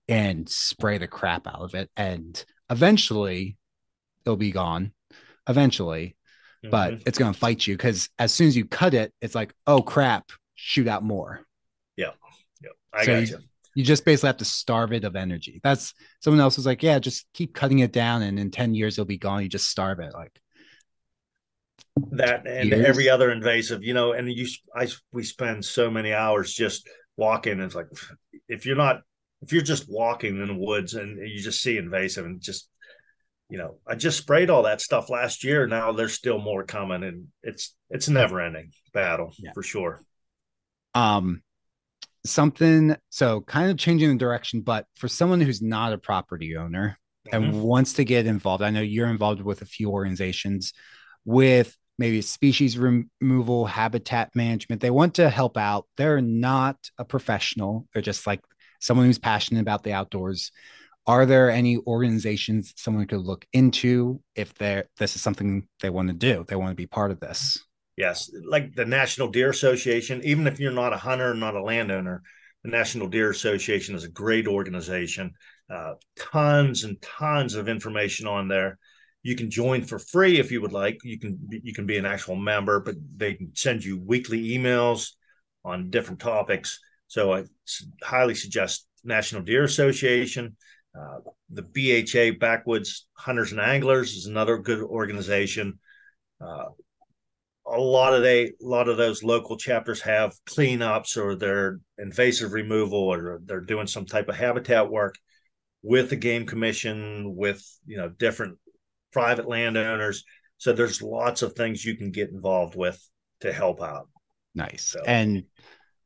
and spray the crap out of it. And eventually it'll be gone. Eventually, but Hmm. it's going to fight you because as soon as you cut it, it's like, oh crap, shoot out more. Yeah. Yeah. I So got you you. you just basically have to starve it of energy. That's someone else was like, yeah, just keep cutting it down, and in 10 years it'll be gone. You just starve it. Like That and every years. other invasive, and we spend so many hours just walking. It's like if you're just walking in the woods and you just see invasive and just, I just sprayed all that stuff last year. Now there's still more coming, and it's a never ending battle Yeah. for sure. Um, something, so kind of changing the direction, but for someone who's not a property owner and Hmm. wants to get involved, I know you're involved with a few organizations with maybe species removal, habitat management. They want to help out. They're not a professional, they're just like someone who's passionate about the outdoors. Are there any organizations someone could look into if this is something they want to do? They want to be part of this. Yes, like the National Deer Association. Even if you're not a hunter, not a landowner, the National Deer Association is a great organization. Tons and tons of information on there. You can join for free if you would like. You can be an actual member, but they can send you weekly emails on different topics. So I highly suggest National Deer Association. Uh, the BHA Backwoods Hunters and Anglers is another good organization. Uh, a lot of those local chapters have cleanups, or they're invasive removal, or they're doing some type of habitat work with the game commission, with different private landowners. So there's lots of things you can get involved with to help out. Nice. So And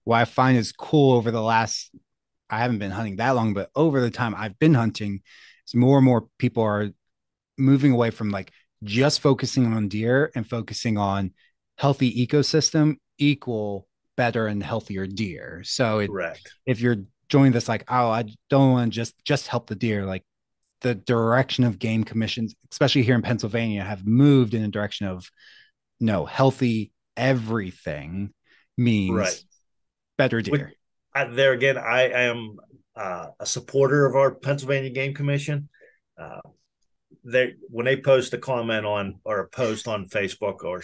what I find is cool over the last, I haven't been hunting that long, but over the time I've been hunting, is more and more people are moving away from like just focusing on deer and focusing on healthy ecosystem equal better and healthier deer. So correct. if you're joining this like, oh, I don't want to just help the deer, like the direction of game commissions, especially here in Pennsylvania, have moved in a direction of no, healthy everything Right. means better With deer. there again, I am a supporter of our Pennsylvania Game Commission. Uh, they when they post a comment on, or a post on Facebook, or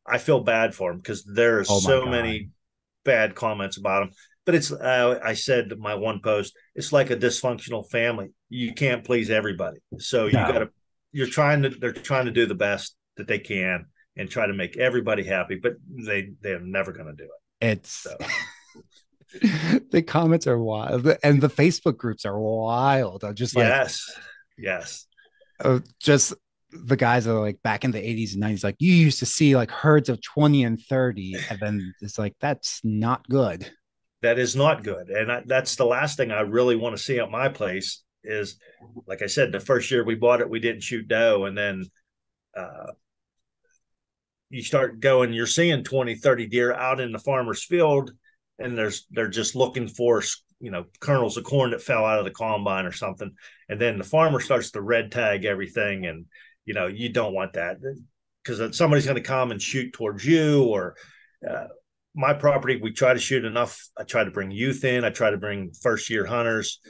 I feel bad for them because there are Oh my so God. many bad comments about them. but it's I said to my one post, it's like a dysfunctional family. You can't please everybody, so you got No, to. They're trying to do the best that they can and try to make everybody happy, but they're never going to do it. it's So the comments are wild and the Facebook groups are wild. I'm just like, yes, yes, just the guys are like back in the 80s and 90s, like you used to see like herds of 20 and 30, and then it's like that's not good. that is not good, and that's the last thing I really want to see at my place. Is like I said, the first year we bought it, we didn't shoot doe, and then uh, you start going, you're seeing 20, 30 deer out in the farmer's field, and they're just looking for, kernels of corn that fell out of the combine or something. And then the farmer starts to red tag everything. And, you don't want that because somebody's going to come and shoot towards you or, my property, we try to shoot enough. I try to bring youth in. I try to bring first year hunters.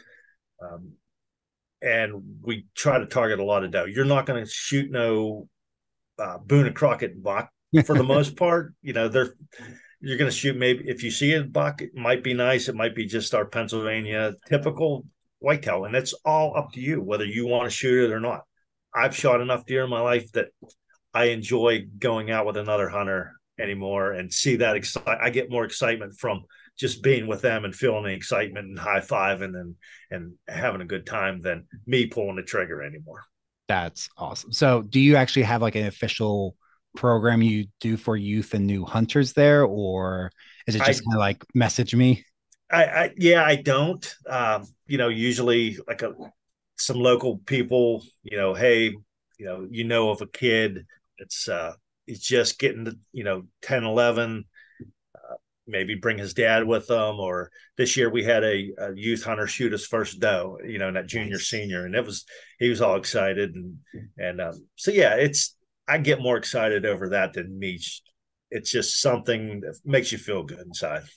And we try to target a lot of doe. You're not going to shoot no Boone and Crockett buck for the most part. You're going to shoot, maybe if you see a buck, it might be nice. It might be just our Pennsylvania typical whitetail, and it's all up to you whether you want to shoot it or not. I've shot enough deer in my life that I enjoy going out with another hunter anymore and see that I get more excitement from just being with them and feeling the excitement and high fiving and having a good time than me pulling the trigger anymore. That's awesome. So do you actually have like an official program you do for youth and new hunters there, or is it just I kind of like message me? yeah, I don't. Usually like some local people, hey, of a kid that's he's just getting to, 10, 11, maybe bring his dad with them. Or this year we had a youth hunter shoot his first doe, that junior Nice. senior, and he was all excited, and so yeah, I get more excited over that than me. It's just something that makes you feel good inside, for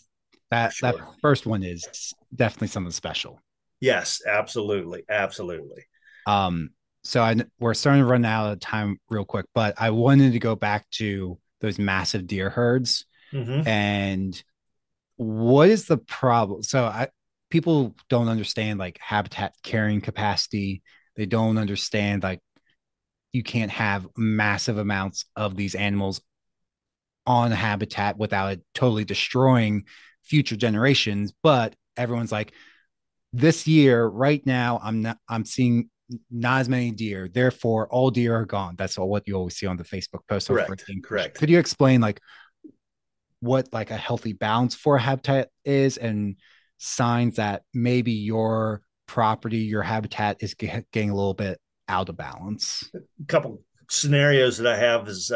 That sure. first one is definitely something special. Yes, absolutely, absolutely. Um, so we're starting to run out of time real quick, but I wanted to go back to those massive deer herds Mm-hmm. and what is the problem? So people don't understand like habitat carrying capacity. They don't understand like you can't have massive amounts of these animals on habitat without it totally destroying future generations. But everyone's like, this year, right now, I'm seeing not as many deer. Therefore, all deer are gone. That's all what you always see on the Facebook post. So for Correct, increase, correct. could you explain like what like a healthy balance for a habitat is and signs that maybe your property, your habitat is getting a little bit out of balance? A couple scenarios that I have is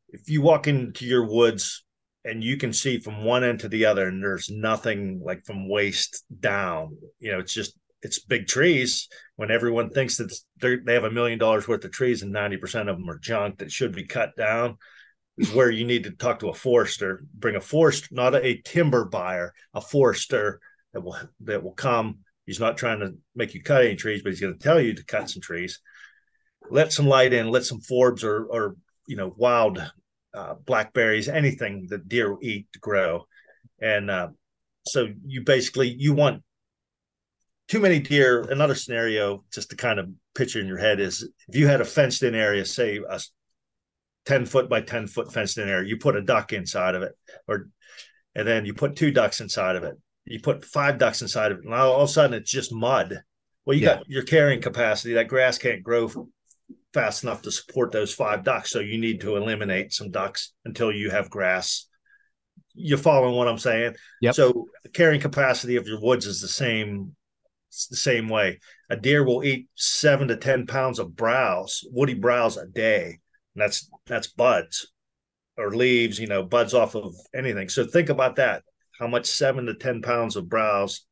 if you walk into your woods and you can see from one end to the other, and there's nothing like from waist down, it's big trees. When everyone thinks that they have $1 million worth of trees and 90% of them are junk that should be cut down, is where you need to talk to a forester. Bring a forester, not a timber buyer, a forester that will come. He's not trying to make you cut any trees, but he's going to tell you to cut some trees. Let some light in, let some forbs or wild blackberries, anything that deer eat to grow. And so you want too many deer. Another scenario, just to kind of picture in your head, is if you had a fenced in area, say a 10-foot by 10-foot fenced in area, you put a duck inside of it, and then you put two ducks inside of it. You put five ducks inside of it. And all of a sudden it's just mud. Well, you Yeah. got your carrying capacity. That grass can't grow fast enough to support those five ducks. So you need to eliminate some ducks until you have grass. You're following what I'm saying? Yep. So the carrying capacity of your woods is the same. It's the same way. A deer will eat 7 to 10 pounds of browse, woody browse a day. And that's buds or leaves, buds off of anything. So think about that. How much 7 to 10 pounds of browse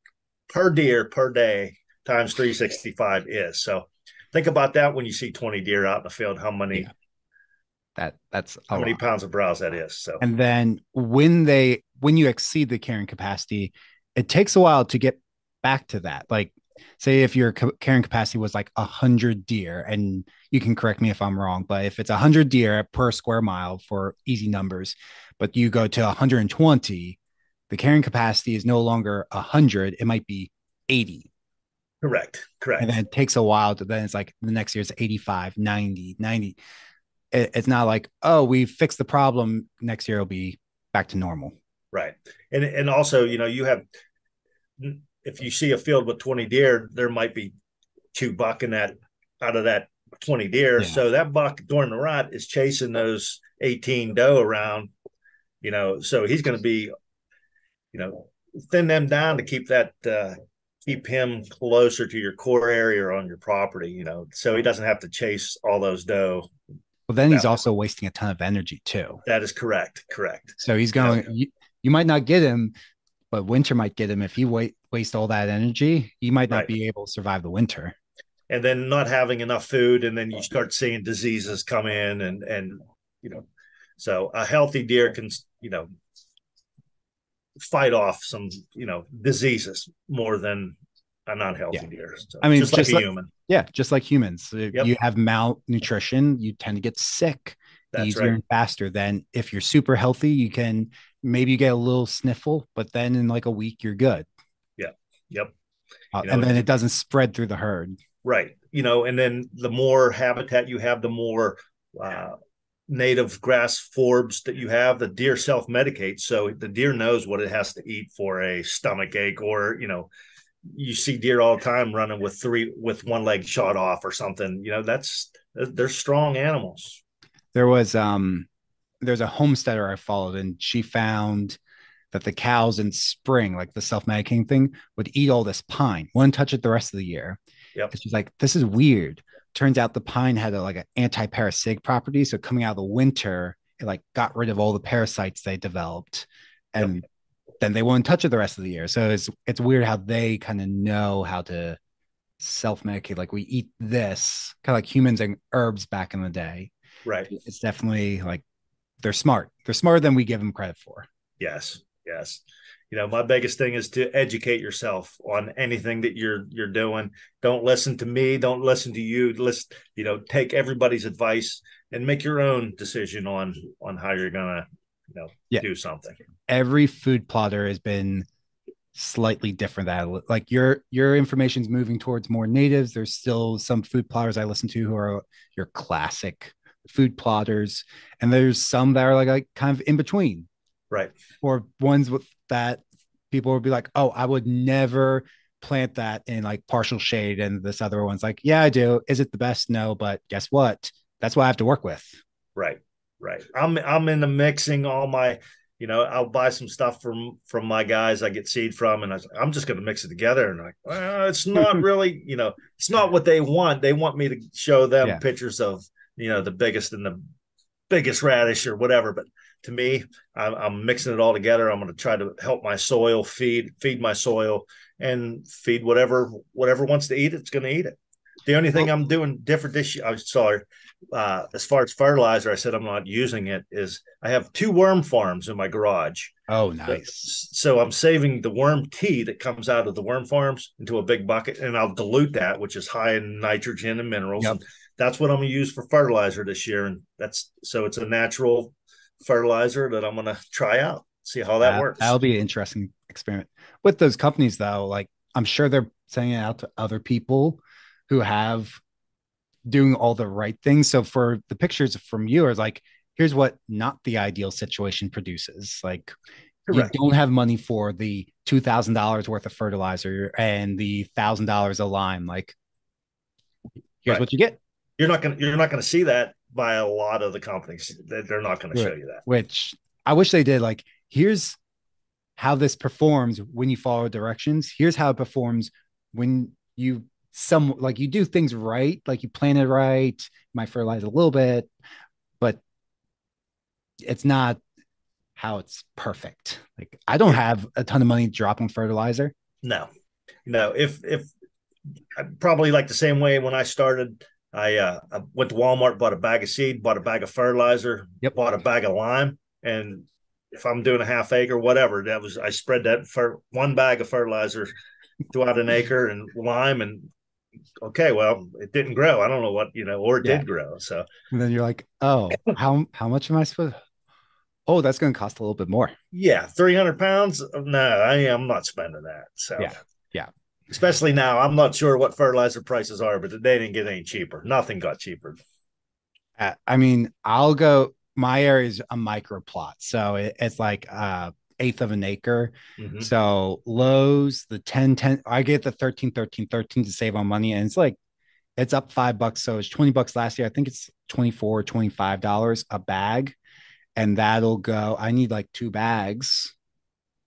per deer per day times 365 is. So think about that when you see 20 deer out in the field, how many Yeah. That's a how many lot. pounds of browse that is. So And then when you exceed the carrying capacity, it takes a while to get back to that. Like, say if your carrying capacity was like 100 deer, and you can correct me if I'm wrong, but if it's 100 deer per square mile for easy numbers, but you go to 120, the carrying capacity is no longer 100, it might be 80. Correct. And then Correct. it takes a while to then it's like the next year it's 85, 90, 90. It's not like, oh, we fixed the problem. Next year it'll be back to normal. Right. And also, you have, if you see a field with 20 deer, there might be two buck in that, out of that 20 deer. Yeah. So that buck during the rut is chasing those 18 doe around, so he's going to be, thin them down to keep him closer to your core area or on your property, so he doesn't have to chase all those doe. Well, then he's That also wasting a ton of energy too. that is correct. Correct. So he's You know, going, you might not get him, but winter might get him. If he waste all that energy, he might not right. be able to survive the winter. And then not having enough food, and then you start seeing diseases come in, and you know, so a healthy deer can fight off some diseases more than a Yeah. non-healthy deer. So I mean, just like a human. yeah, just like humans. If Yep, you have malnutrition, you tend to get sick that's easier right. and faster than if you're super healthy. You can maybe you get a little sniffle, but then in like a week, you're good. Yeah, yep. And then it doesn't spread through the herd. Right. And then the more habitat you have, the more uh, native grass forbs that you have. The deer self-medicates, so the deer knows what it has to eat for a stomach ache, or you see deer all the time running with one leg shot off or something. They're strong animals. There was there's a homesteader I followed, and she found that the cows in spring, like the self-medicating thing, would eat all this pine, wouldn't touch it the rest of the year. Yep. And she's like, this is weird. Turns out the pine had like an anti-parasitic property. So coming out of the winter, it like got rid of all the parasites they developed. Yep. And then they won't touch it the rest of the year. So it's weird how they kind of know how to self-medicate. Like we eat this, kind of like humans and herbs back in the day. Right. It's definitely like they're smart. They're smarter than we give them credit for. Yes. Yes. My biggest thing is to educate yourself on anything that you're doing. Don't listen to me. Don't listen to you. Listen, take everybody's advice and make your own decision on how you're gonna, Yeah. do something. Every food plotter has been slightly different. That like your information's moving towards more natives. There's still some food plotters I listen to who are your classic food plotters, and there's some that are like kind of in between, Right. or ones with that people would be like, oh, I would never plant that in like partial shade, and this other one's like, yeah, I do. Is it the best? No, but guess what? That's what I have to work with. Right. Right. I'm into mixing all my, I'll buy some stuff from my guys I get seed from, and I'm just going to mix it together. And like, well, it's not really, it's not what they want. They want me to show them Yeah. pictures of, the biggest and the biggest radish or whatever. But to me, I'm mixing it all together. I'm going to try to help my soil feed my soil, and feed whatever wants to eat it, it's going to eat it. The only thing Well, I'm doing different this year, I'm sorry, as far as fertilizer, I said I'm not using it, is I have two worm farms in my garage. oh, So, nice. so I'm saving the worm tea that comes out of the worm farms into a big bucket, and I'll dilute that, which is high in nitrogen and minerals. Yep. And that's what I'm going to use for fertilizer this year. And it's a natural fertilizer that I'm going to try out, see how that works. That'll be an interesting experiment with those companies, though. Like, I'm sure they're sending it out to other people who have doing all the right things. So for the pictures from you, are like, here's what not the ideal situation produces. Like, you Correct. don't have money for the $2,000 worth of fertilizer and the $1,000 of lime. Like, here's Right. what you get. You're not gonna see that by a lot of the companies. They're not going to show you that. Which I wish they did. Like, here's how this performs when you follow directions. Here's how it performs when you do things right, like you plan it right. You might fertilize a little bit, but it's not how it's perfect. Like I don't Yeah. have a ton of money to drop on fertilizer. No, no. If probably like the same way when I started, I went to Walmart, bought a bag of seed, bought a bag of fertilizer, Yep. bought a bag of lime, and if I'm doing a half acre, whatever, I spread that for one bag of fertilizer throughout an acre and lime, and okay, well, it didn't grow. I don't know what, or it Yeah. did grow. So And then you're like, oh, how much am I supposed? Oh, that's going to cost a little bit more. Yeah, 300 pounds. No, I'm not spending that. So, Yeah. Yeah. especially now, I'm not sure what fertilizer prices are, but they didn't get any cheaper. Nothing got cheaper. I mean, I'll go. My area is a micro plot, so it's like eighth of an acre. Mm-hmm. So Lowe's, the 10 10, I get the 13 13 13 to save on money, and it's like it's up $5. So it's 20 bucks last year. I think it's 24 $25 a bag, and that'll go. I need like two bags,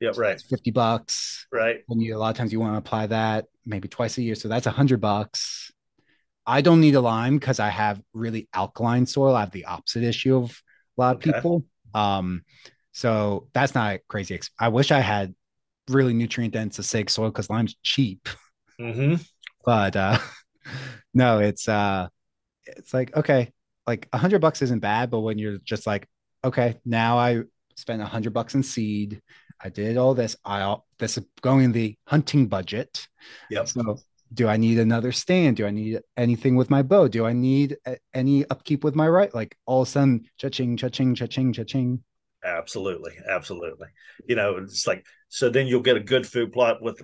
Yeah, so right, that's $50. right. And a lot of times you want to apply that maybe twice a year, so that's $100. I don't need a lime because I have really alkaline soil. I have the opposite issue of a lot of Okay. people. So that's not crazy. I wish I had really nutrient dense acidic soil because lime's cheap. Mm-hmm. But no, it's like okay, like $100 isn't bad, but when you're just like, okay, now I spent $100 in seed. I did all this. This is going the hunting budget. Yep. So do I need another stand? Do I need anything with my bow? Do I need any upkeep with my right? Like all of a sudden, cha-ching, cha-ching, cha-ching, cha-ching. Absolutely, absolutely. It's like so. Then you'll get a good food plot with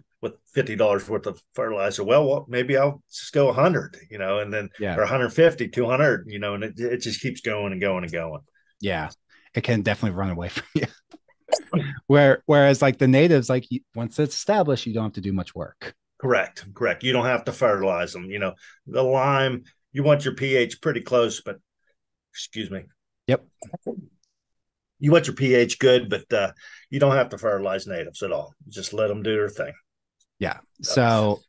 $50 worth of fertilizer. Well, maybe I'll just go 100. And then Yeah. or 150, 200. And it just keeps going and going and going. Yeah. It can definitely run away from you. Whereas like the natives, like once it's established, you don't have to do much work. Correct, correct. You don't have to fertilize them. The lime, you want your pH pretty close, but excuse me, Yep. you want your pH good, but you don't have to fertilize natives at all. Just let them do their thing. Yeah. So, So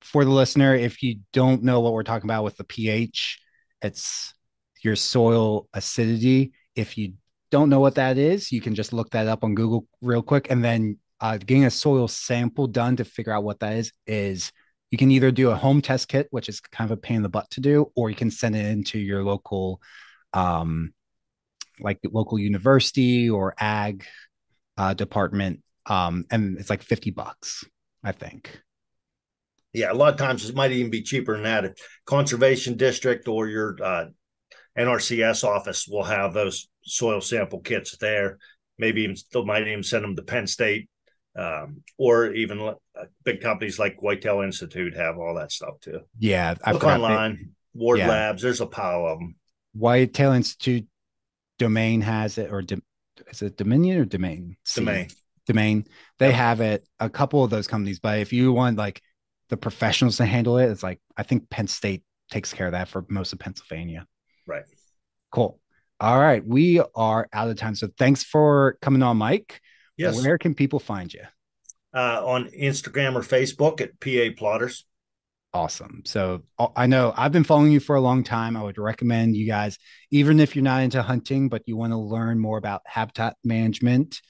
for the listener, if you don't know what we're talking about with the pH, it's your soil acidity. If you don't know what that is, you can just look that up on Google real quick. And then getting a soil sample done to figure out what that is you can either do a home test kit, which is kind of a pain in the butt to do, or you can send it into your local, um, like local university or ag department. And it's like $50, I think. yeah, a lot of times it might even be cheaper than that. If conservation district or your NRCS office will have those soil sample kits there. Maybe even still might even send them to Penn State, or even big companies like Whitetail Institute have all that stuff too. Yeah, I Look forgot. online, Ward Yeah, Labs. There's a pile of them. Whitetail Institute domain has it, or is it Dominion or Domain? C Domain. Domain. They Yep. have it. A couple of those companies, but if you want like the professionals to handle it, it's like I think Penn State takes care of that for most of Pennsylvania. Right. Cool. All right, we are out of time. So thanks for coming on, Mike. Yes. Where can people find you? On Instagram or Facebook at PA Plotters. Awesome. So I know I've been following you for a long time. I would recommend you guys, even if you're not into hunting, but you want to learn more about habitat management,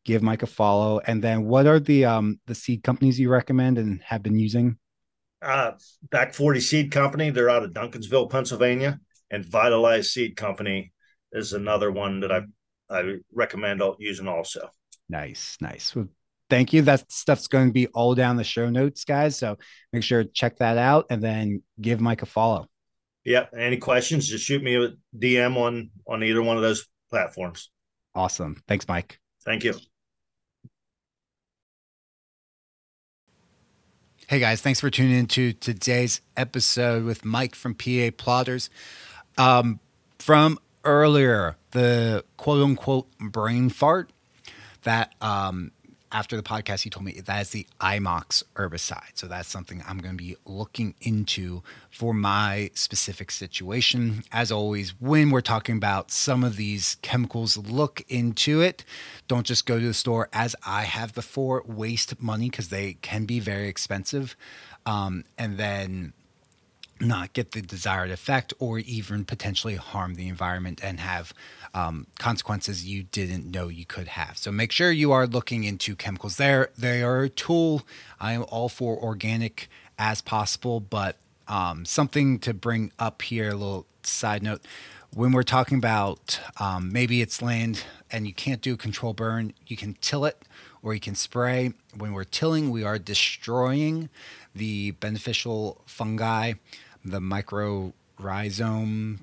give Mike a follow. And then what are the seed companies you recommend and have been using? Uh, Back 40 Seed Company. They're out of Duncansville, Pennsylvania, and Vitalize Seed Company is another one that I recommend using also. Nice, nice. Well, thank you. That stuff's going to be all down the show notes, guys. So make sure to check that out and then give Mike a follow. Yeah. Any questions? Just shoot me a DM on either one of those platforms. Awesome. Thanks, Mike. Thank you. Hey guys, thanks for tuning into today's episode with Mike from PA Plotters. From earlier, the quote unquote brain fart that after the podcast, he told me that is the IMOX herbicide. So that's something I'm going to be looking into for my specific situation. As always, when we're talking about some of these chemicals, look into it. Don't just go to the store as I have before, waste money because they can be very expensive. And then not get the desired effect or even potentially harm the environment and have consequences you didn't know you could have. So make sure you are looking into chemicals there. They are a tool. I am all for organic as possible, but something to bring up here, a little side note. When we're talking about maybe it's land and you can't do a control burn, you can till it or you can spray. When we're tilling, we are destroying the beneficial fungi, the mycorrhizome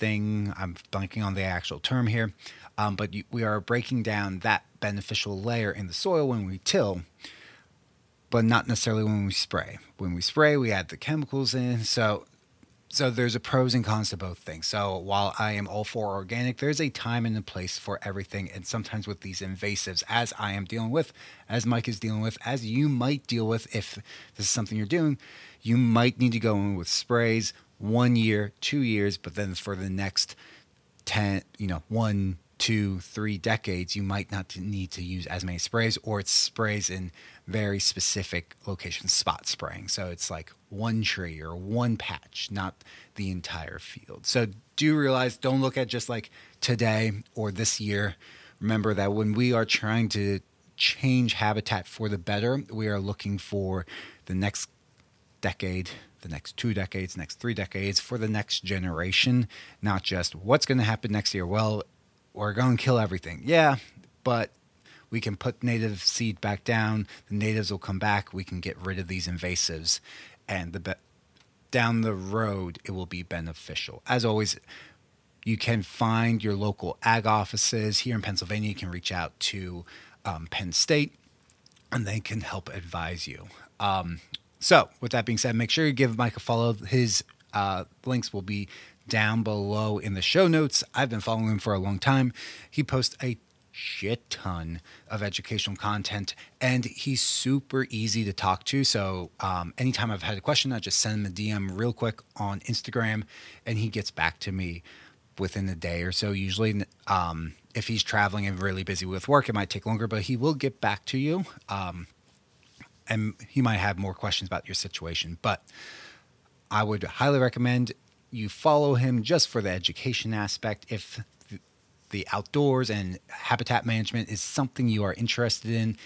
thing. I'm blanking on the actual term here. But we are breaking down that beneficial layer in the soil when we till, but not necessarily when we spray. When we spray, we add the chemicals in. So there's a pros and cons to both things. So while I am all for organic, there's a time and a place for everything. And sometimes with these invasives, as I am dealing with, as Mike is dealing with, as you might deal with if this is something you're doing, you might need to go in with sprays 1 year, 2 years, but then for the next 10, 1, 2, 3 decades, you might not need to use as many sprays, or it's sprays in very specific locations, spot spraying. So it's like one tree or one patch, not the entire field. So do realize, don't look at just like today or this year. Remember that when we are trying to change habitat for the better, we are looking for the next decade, the next 2 decades, next 3 decades, for the next generation, not just what's going to happen next year. Well, we're going to kill everything. Yeah, but we can put native seed back down. The natives will come back. We can get rid of these invasives. And down the road, it will be beneficial. As always, you can find your local ag offices. Here in Pennsylvania, you can reach out to Penn State, and they can help advise you. So with that being said, make sure you give Mike a follow. His links will be down below in the show notes. I've been following him for a long time. He posts a shit ton of educational content, and he's super easy to talk to. So anytime I've had a question, I just send him a DM real quick on Instagram, and he gets back to me within a day or so. Usually, if he's traveling and really busy with work, it might take longer, but he will get back to you. And he might have more questions about your situation, but I would highly recommend you follow him just for the education aspect. If the outdoors and habitat management is something you are interested in.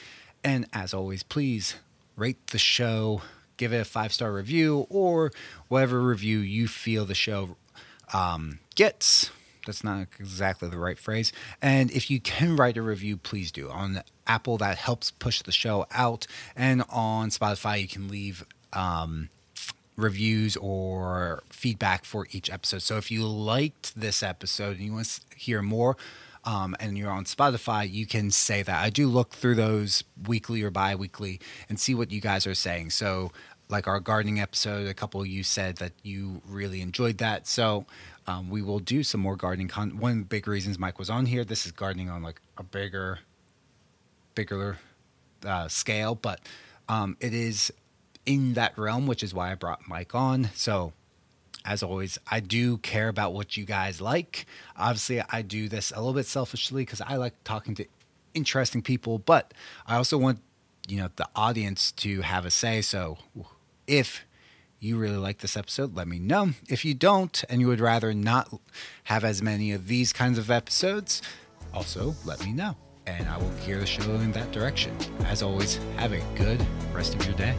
And as always, please rate the show, give it a 5-star review, or whatever review you feel the show gets. That's not exactly the right phrase. And if you can write a review, please do. On Apple, that helps push the show out. And on Spotify, you can leave reviews or feedback for each episode. So if you liked this episode and you want to hear more, and you're on Spotify, you can say that. I do look through those weekly or bi-weekly and see what you guys are saying. So like our gardening episode, a couple of you said that you really enjoyed that. So we will do some more gardening content. One of the big reasons Mike was on here, this is gardening on like a bigger scale, but it is in that realm, which is why I brought Mike on. So as always, I do care about what you guys like. Obviously, I do this a little bit selfishly because I like talking to interesting people, but I also want, the audience to have a say. So if you really like this episode, let me know. If you don't, and you would rather not have as many of these kinds of episodes, also let me know, and I will gear the show in that direction. As always, have a good rest of your day.